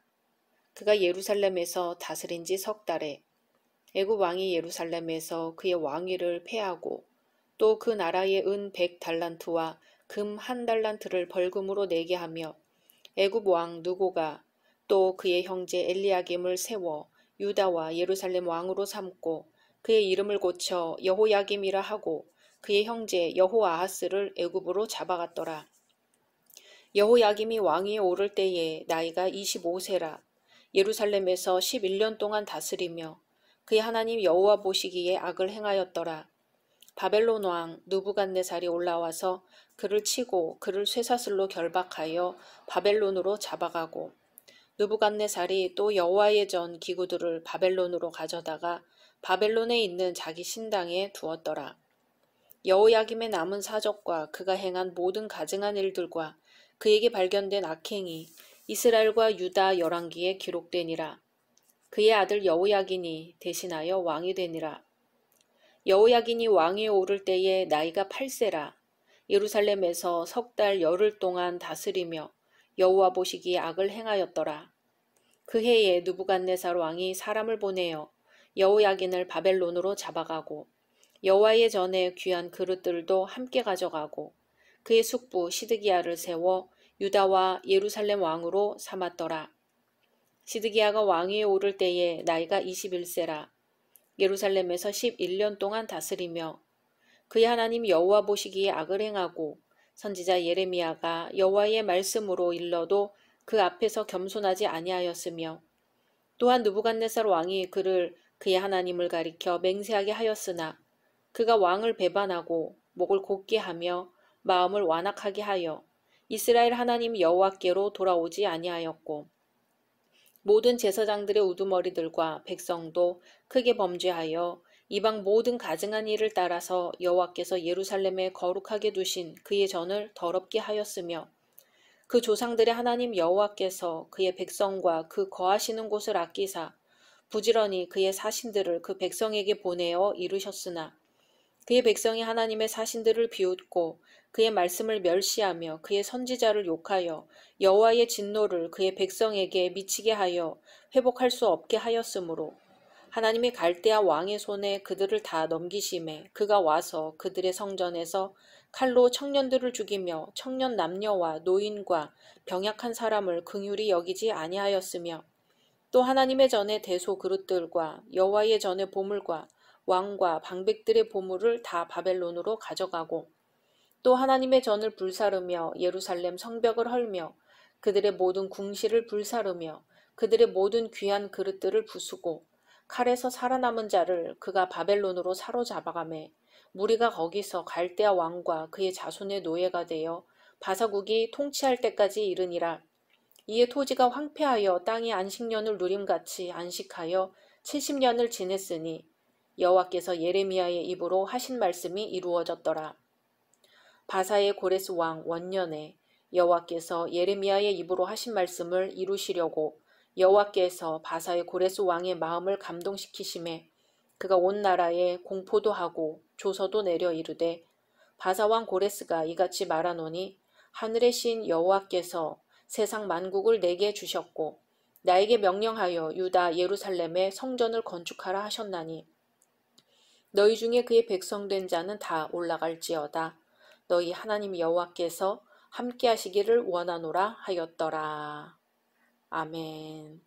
그가 예루살렘에서 다스린 지 석 달에 애굽 왕이 예루살렘에서 그의 왕위를 폐하고 또 그 나라의 은 100달란트와 금 1달란트를 벌금으로 내게 하며 애굽 왕 느고가 또 그의 형제 엘리야김을 세워 유다와 예루살렘 왕으로 삼고 그의 이름을 고쳐 여호야김이라 하고 그의 형제 여호아하스를 애굽으로 잡아갔더라. 여호야김이 왕위에 오를 때에 나이가 25세라. 예루살렘에서 11년 동안 다스리며 그의 하나님 여호와 보시기에 악을 행하였더라. 바벨론 왕 느부갓네살이 올라와서 그를 치고 그를 쇠사슬로 결박하여 바벨론으로 잡아가고, 느부갓네살이 또 여호와의 전 기구들을 바벨론으로 가져다가 바벨론에 있는 자기 신당에 두었더라. 여호야김의 남은 사적과 그가 행한 모든 가증한 일들과 그에게 발견된 악행이 이스라엘과 유다 열왕기에 기록되니라. 그의 아들 여호야긴이 대신하여 왕이 되니라. 여호야긴이 왕위에 오를 때에 나이가 8세라. 예루살렘에서 석 달 열흘 동안 다스리며 여호와 보시기에 악을 행하였더라. 그 해에 느부갓네살 왕이 사람을 보내어 여호야긴을 바벨론으로 잡아가고 여호와의 전에 귀한 그릇들도 함께 가져가고 그의 숙부 시드기야를 세워 유다와 예루살렘 왕으로 삼았더라. 시드기야가 왕위에 오를 때에 나이가 21세라. 예루살렘에서 11년 동안 다스리며 그의 하나님 여호와 보시기에 악을 행하고 선지자 예레미야가 여호와의 말씀으로 일러도 그 앞에서 겸손하지 아니하였으며, 또한 느부갓네살 왕이 그를 그의 하나님을 가리켜 맹세하게 하였으나 그가 왕을 배반하고 목을 곧게 하며 마음을 완악하게 하여 이스라엘 하나님 여호와께로 돌아오지 아니하였고, 모든 제사장들의 우두머리들과 백성도 크게 범죄하여 이방 모든 가증한 일을 따라서 여호와께서 예루살렘에 거룩하게 두신 그의 전을 더럽게 하였으며, 그 조상들의 하나님 여호와께서 그의 백성과 그 거하시는 곳을 아끼사 부지런히 그의 사신들을 그 백성에게 보내어 이루셨으나, 그의 백성이 하나님의 사신들을 비웃고 그의 말씀을 멸시하며 그의 선지자를 욕하여 여호와의 진노를 그의 백성에게 미치게 하여 회복할 수 없게 하였으므로, 하나님이 갈대아 왕의 손에 그들을 다 넘기심에 그가 와서 그들의 성전에서 칼로 청년들을 죽이며 청년 남녀와 노인과 병약한 사람을 긍휼히 여기지 아니하였으며, 또 하나님의 전에 대소 그릇들과 여호와의 전의 보물과 왕과 방백들의 보물을 다 바벨론으로 가져가고, 또 하나님의 전을 불사르며 예루살렘 성벽을 헐며 그들의 모든 궁실을 불사르며 그들의 모든 귀한 그릇들을 부수고, 칼에서 살아남은 자를 그가 바벨론으로 사로잡아가매 무리가 거기서 갈대아 왕과 그의 자손의 노예가 되어 바사국이 통치할 때까지 이르니라. 이에 토지가 황폐하여 땅이 안식년을 누림같이 안식하여 70년을 지냈으니 여호와께서 예레미야의 입으로 하신 말씀이 이루어졌더라. 바사의 고레스 왕 원년에 여호와께서 예레미야의 입으로 하신 말씀을 이루시려고 여호와께서 바사의 고레스 왕의 마음을 감동시키심에 그가 온 나라에 공포도 하고 조서도 내려 이르되, 바사 왕 고레스가 이같이 말하노니 하늘의 신 여호와께서 세상 만국을 내게 주셨고 나에게 명령하여 유다 예루살렘에 성전을 건축하라 하셨나니, 너희 중에 그의 백성 된 자는 다 올라갈지어다. 너희 하나님 여호와께서 함께 하시기를 원하노라 하였더라. 아멘.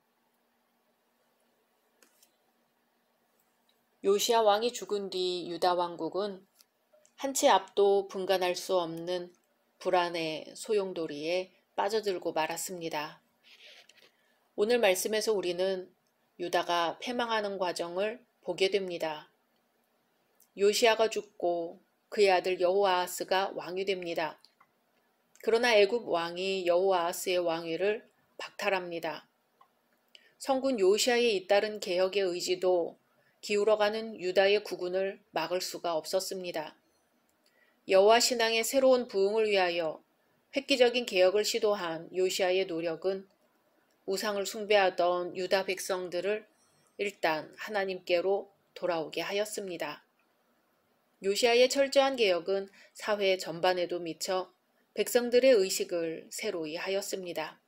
요시야 왕이 죽은 뒤 유다 왕국은 한 채 앞도 분간할 수 없는 불안의 소용돌이에 빠져들고 말았습니다. 오늘 말씀에서 우리는 유다가 패망하는 과정을 보게 됩니다. 요시야가 죽고 그의 아들 여호아하스가 왕이 됩니다. 그러나 애굽 왕이 여호아하스의 왕위를 박탈합니다. 성군 요시야의 잇따른 개혁의 의지도 기울어가는 유다의 국군을 막을 수가 없었습니다. 여호와 신앙의 새로운 부흥을 위하여 획기적인 개혁을 시도한 요시야의 노력은 우상을 숭배하던 유다 백성들을 일단 하나님께로 돌아오게 하였습니다. 요시야의 철저한 개혁은 사회 전반에도 미쳐 백성들의 의식을 새로이 하였습니다.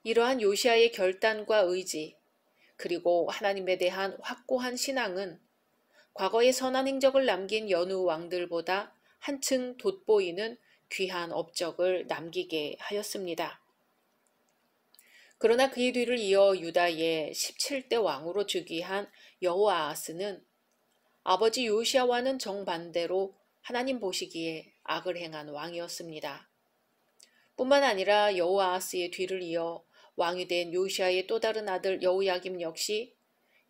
이러한 요시야의 결단과 의지, 그리고 하나님에 대한 확고한 신앙은 과거의 선한 행적을 남긴 여느 왕들보다 한층 돋보이는 귀한 업적을 남기게 하였습니다. 그러나 그의 뒤를 이어 유다의 17대 왕으로 즉위한 여호아하스는 아버지 요시야와는 정반대로 하나님 보시기에 악을 행한 왕이었습니다. 뿐만 아니라 여호아하스의 뒤를 이어 왕이 된 요시아의 또 다른 아들 여호야김 역시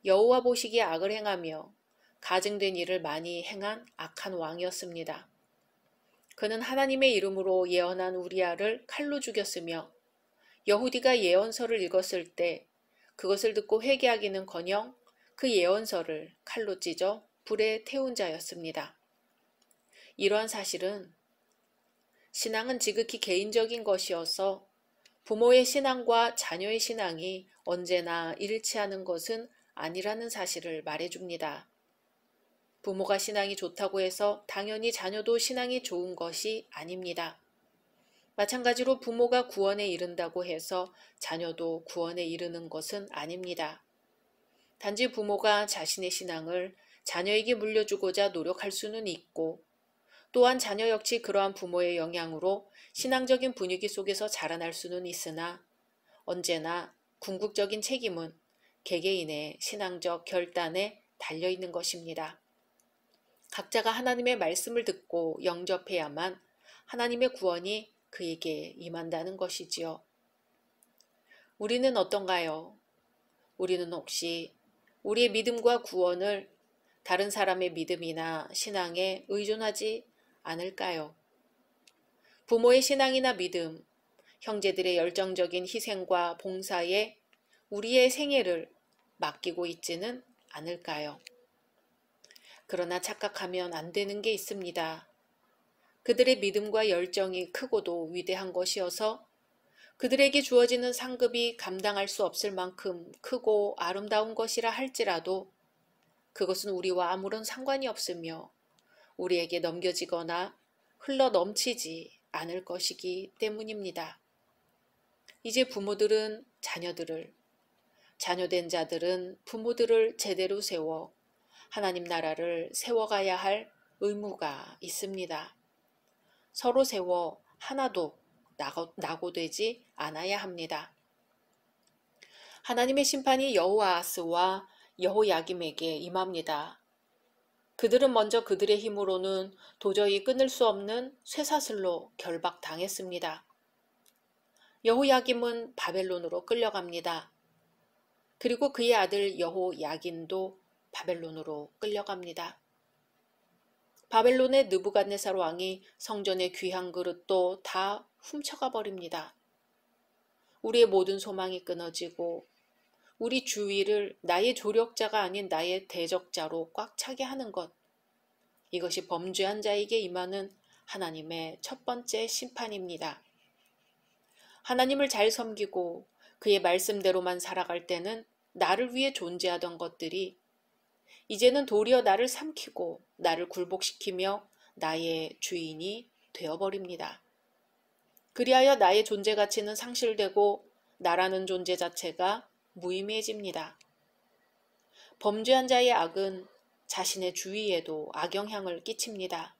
여호와 보시기에 악을 행하며 가증된 일을 많이 행한 악한 왕이었습니다. 그는 하나님의 이름으로 예언한 우리아를 칼로 죽였으며 여후디가 예언서를 읽었을 때 그것을 듣고 회개하기는커녕 그 예언서를 칼로 찢어 불에 태운 자였습니다. 이러한 사실은 신앙은 지극히 개인적인 것이어서 부모의 신앙과 자녀의 신앙이 언제나 일치하는 것은 아니라는 사실을 말해줍니다. 부모가 신앙이 좋다고 해서 당연히 자녀도 신앙이 좋은 것이 아닙니다. 마찬가지로 부모가 구원에 이른다고 해서 자녀도 구원에 이르는 것은 아닙니다. 단지 부모가 자신의 신앙을 자녀에게 물려주고자 노력할 수는 있고 또한 자녀 역시 그러한 부모의 영향으로 신앙적인 분위기 속에서 자라날 수는 있으나 언제나 궁극적인 책임은 개개인의 신앙적 결단에 달려있는 것입니다. 각자가 하나님의 말씀을 듣고 영접해야만 하나님의 구원이 그에게 임한다는 것이지요. 우리는 어떤가요? 우리는 혹시 우리의 믿음과 구원을 다른 사람의 믿음이나 신앙에 의존하지 않을까요? 부모의 신앙이나 믿음, 형제들의 열정적인 희생과 봉사에 우리의 생애를 맡기고 있지는 않을까요? 그러나 착각하면 안 되는 게 있습니다. 그들의 믿음과 열정이 크고도 위대한 것이어서 그들에게 주어지는 상급이 감당할 수 없을 만큼 크고 아름다운 것이라 할지라도 그것은 우리와 아무런 상관이 없으며 우리에게 넘겨지거나 흘러 넘치지 않을 것이기 때문입니다. 이제 부모들은 자녀들을, 자녀된 자들은 부모들을 제대로 세워 하나님 나라를 세워가야 할 의무가 있습니다. 서로 세워 하나도 낙오되지 않아야 합니다. 하나님의 심판이 여호아하스와 여호야김에게 임합니다. 그들은 먼저 그들의 힘으로는 도저히 끊을 수 없는 쇠사슬로 결박당했습니다. 여호야김은 바벨론으로 끌려갑니다. 그리고 그의 아들 여호야긴도 바벨론으로 끌려갑니다. 바벨론의 느부갓네살 왕이 성전의 귀한 그릇도 다 훔쳐가 버립니다. 우리의 모든 소망이 끊어지고 우리 주위를 나의 조력자가 아닌 나의 대적자로 꽉 차게 하는 것. 이것이 범죄한 자에게 임하는 하나님의 첫 번째 심판입니다. 하나님을 잘 섬기고 그의 말씀대로만 살아갈 때는 나를 위해 존재하던 것들이 이제는 도리어 나를 삼키고 나를 굴복시키며 나의 주인이 되어버립니다. 그리하여 나의 존재 가치는 상실되고 나라는 존재 자체가 무의미해집니다. 범죄한 자의 악은 자신의 주위에도 악영향을 끼칩니다.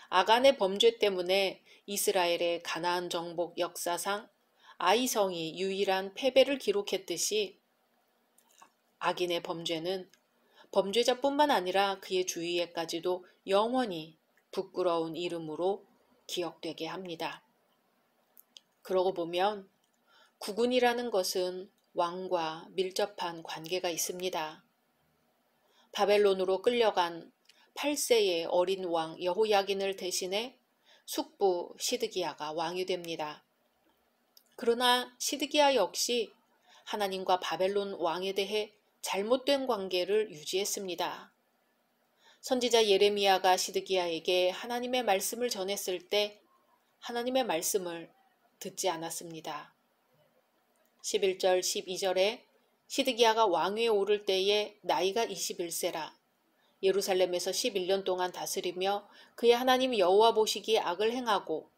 아간의 범죄 때문에 이스라엘의 가나안 정복 역사상 아이성이 유일한 패배를 기록했듯이 악인의 범죄는 범죄자뿐만 아니라 그의 주위에까지도 영원히 부끄러운 이름으로 기억되게 합니다. 그러고 보면 국군이라는 것은 왕과 밀접한 관계가 있습니다. 바벨론으로 끌려간 8세의 어린 왕 여호야긴을 대신해 숙부 시드기야가 왕이 됩니다. 그러나 시드기야 역시 하나님과 바벨론 왕에 대해 잘못된 관계를 유지했습니다. 선지자 예레미야가 시드기야에게 하나님의 말씀을 전했을 때 하나님의 말씀을 듣지 않았습니다. 11절 12절에 시드기야가 왕위에 오를 때에 나이가 21세라 예루살렘에서 11년 동안 다스리며 그의 하나님 여호와 보시기에 악을 행하고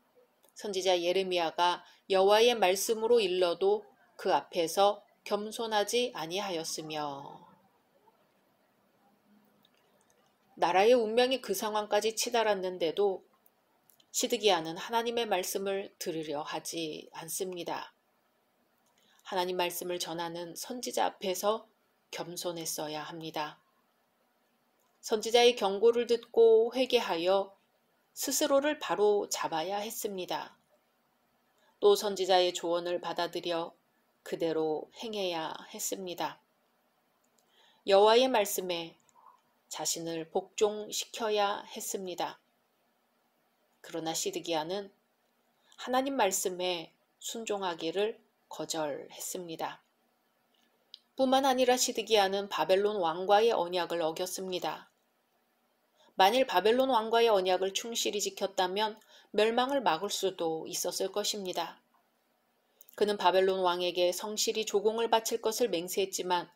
선지자 예레미야가 여호와의 말씀으로 일러도 그 앞에서 겸손하지 아니하였으며. 나라의 운명이 그 상황까지 치달았는데도 시드기야는 하나님의 말씀을 들으려 하지 않습니다. 하나님 말씀을 전하는 선지자 앞에서 겸손했어야 합니다. 선지자의 경고를 듣고 회개하여 스스로를 바로 잡아야 했습니다. 또 선지자의 조언을 받아들여 그대로 행해야 했습니다. 여호와의 말씀에 자신을 복종시켜야 했습니다. 그러나 시드기야는 하나님 말씀에 순종하기를 거절했습니다. 뿐만 아니라 시드기야는 바벨론 왕과의 언약을 어겼습니다. 만일 바벨론 왕과의 언약을 충실히 지켰다면 멸망을 막을 수도 있었을 것입니다. 그는 바벨론 왕에게 성실히 조공을 바칠 것을 맹세했지만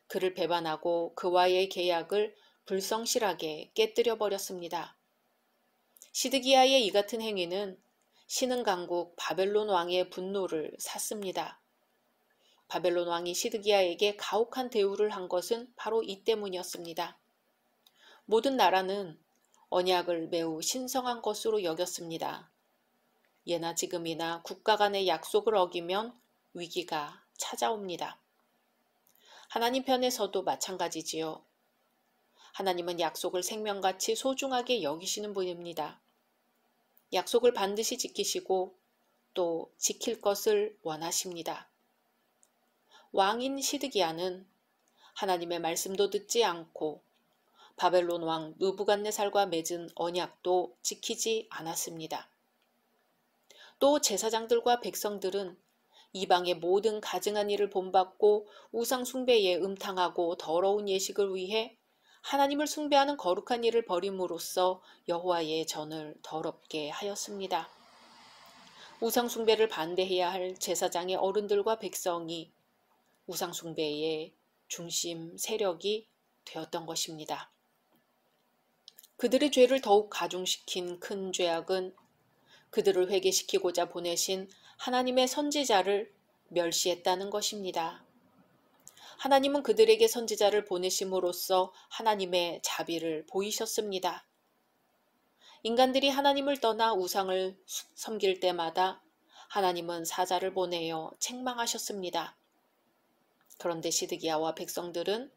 그를 배반하고 그와의 계약을 불성실하게 깨뜨려 버렸습니다. 시드기야의 이 같은 행위는 신흥 강국 바벨론 왕의 분노를 샀습니다. 바벨론 왕이 시드기야에게 가혹한 대우를 한 것은 바로 이 때문이었습니다. 모든 나라는 언약을 매우 신성한 것으로 여겼습니다. 예나 지금이나 국가 간의 약속을 어기면 위기가 찾아옵니다. 하나님 편에서도 마찬가지지요. 하나님은 약속을 생명같이 소중하게 여기시는 분입니다. 약속을 반드시 지키시고 또 지킬 것을 원하십니다. 왕인 시드기야는 하나님의 말씀도 듣지 않고 바벨론 왕 느부갓네살과 맺은 언약도 지키지 않았습니다. 또 제사장들과 백성들은 이방의 모든 가증한 일을 본받고 우상 숭배에 음탕하고 더러운 예식을 위해 하나님을 숭배하는 거룩한 일을 벌임으로써 여호와의 전을 더럽게 하였습니다. 우상 숭배를 반대해야 할 제사장의 어른들과 백성이 우상 숭배의 중심 세력이 되었던 것입니다. 그들의 죄를 더욱 가중시킨 큰 죄악은 그들을 회개시키고자 보내신 하나님의 선지자를 멸시했다는 것입니다. 하나님은 그들에게 선지자를 보내심으로써 하나님의 자비를 보이셨습니다. 인간들이 하나님을 떠나 우상을 섬길 때마다 하나님은 사자를 보내어 책망하셨습니다. 그런데 시드기야와 백성들은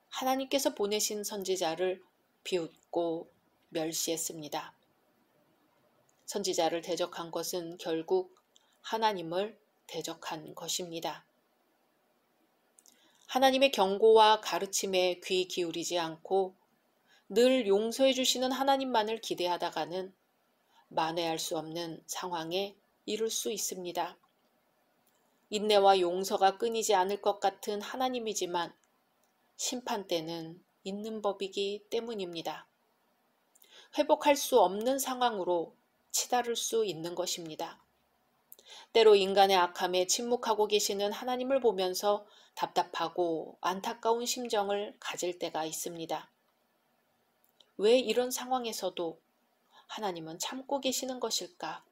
하나님께서 보내신 선지자를 비웃고 멸시했습니다. 선지자를 대적한 것은 결국 하나님을 대적한 것입니다. 하나님의 경고와 가르침에 귀 기울이지 않고 늘 용서해 주시는 하나님만을 기대하다가는 만회할 수 없는 상황에 이를 수 있습니다. 인내와 용서가 끊이지 않을 것 같은 하나님이지만 심판 때는 있는 법이기 때문입니다. 회복할 수 없는 상황으로 치달을 수 있는 것입니다. 때로 인간의 악함에 침묵하고 계시는 하나님을 보면서 답답하고 안타까운 심정을 가질 때가 있습니다. 왜 이런 상황에서도 하나님은 참고 계시는 것일까?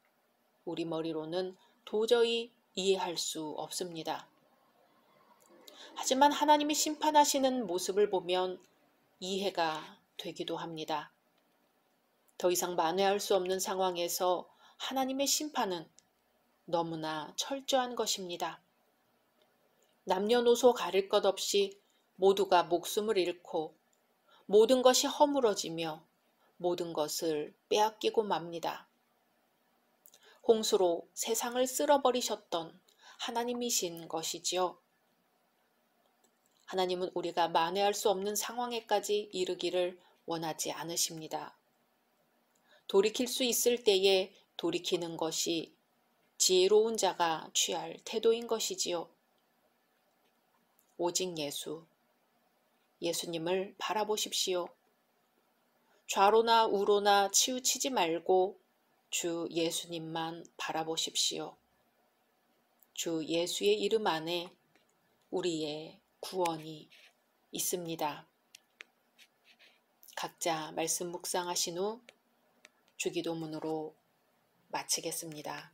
우리 머리로는 도저히 이해할 수 없습니다. 하지만 하나님이 심판하시는 모습을 보면 이해가 되기도 합니다. 더 이상 만회할 수 없는 상황에서 하나님의 심판은 너무나 철저한 것입니다. 남녀노소 가릴 것 없이 모두가 목숨을 잃고 모든 것이 허물어지며 모든 것을 빼앗기고 맙니다. 홍수로 세상을 쓸어버리셨던 하나님이신 것이지요. 하나님은 우리가 만회할 수 없는 상황에까지 이르기를 원하지 않으십니다. 돌이킬 수 있을 때에 돌이키는 것이 지혜로운 자가 취할 태도인 것이지요. 오직 예수님을 바라보십시오. 좌로나 우로나 치우치지 말고 주 예수님만 바라보십시오. 주 예수의 이름 안에 우리의 구원이 있습니다. 각자 말씀 묵상하신 후 주기도문으로 마치겠습니다.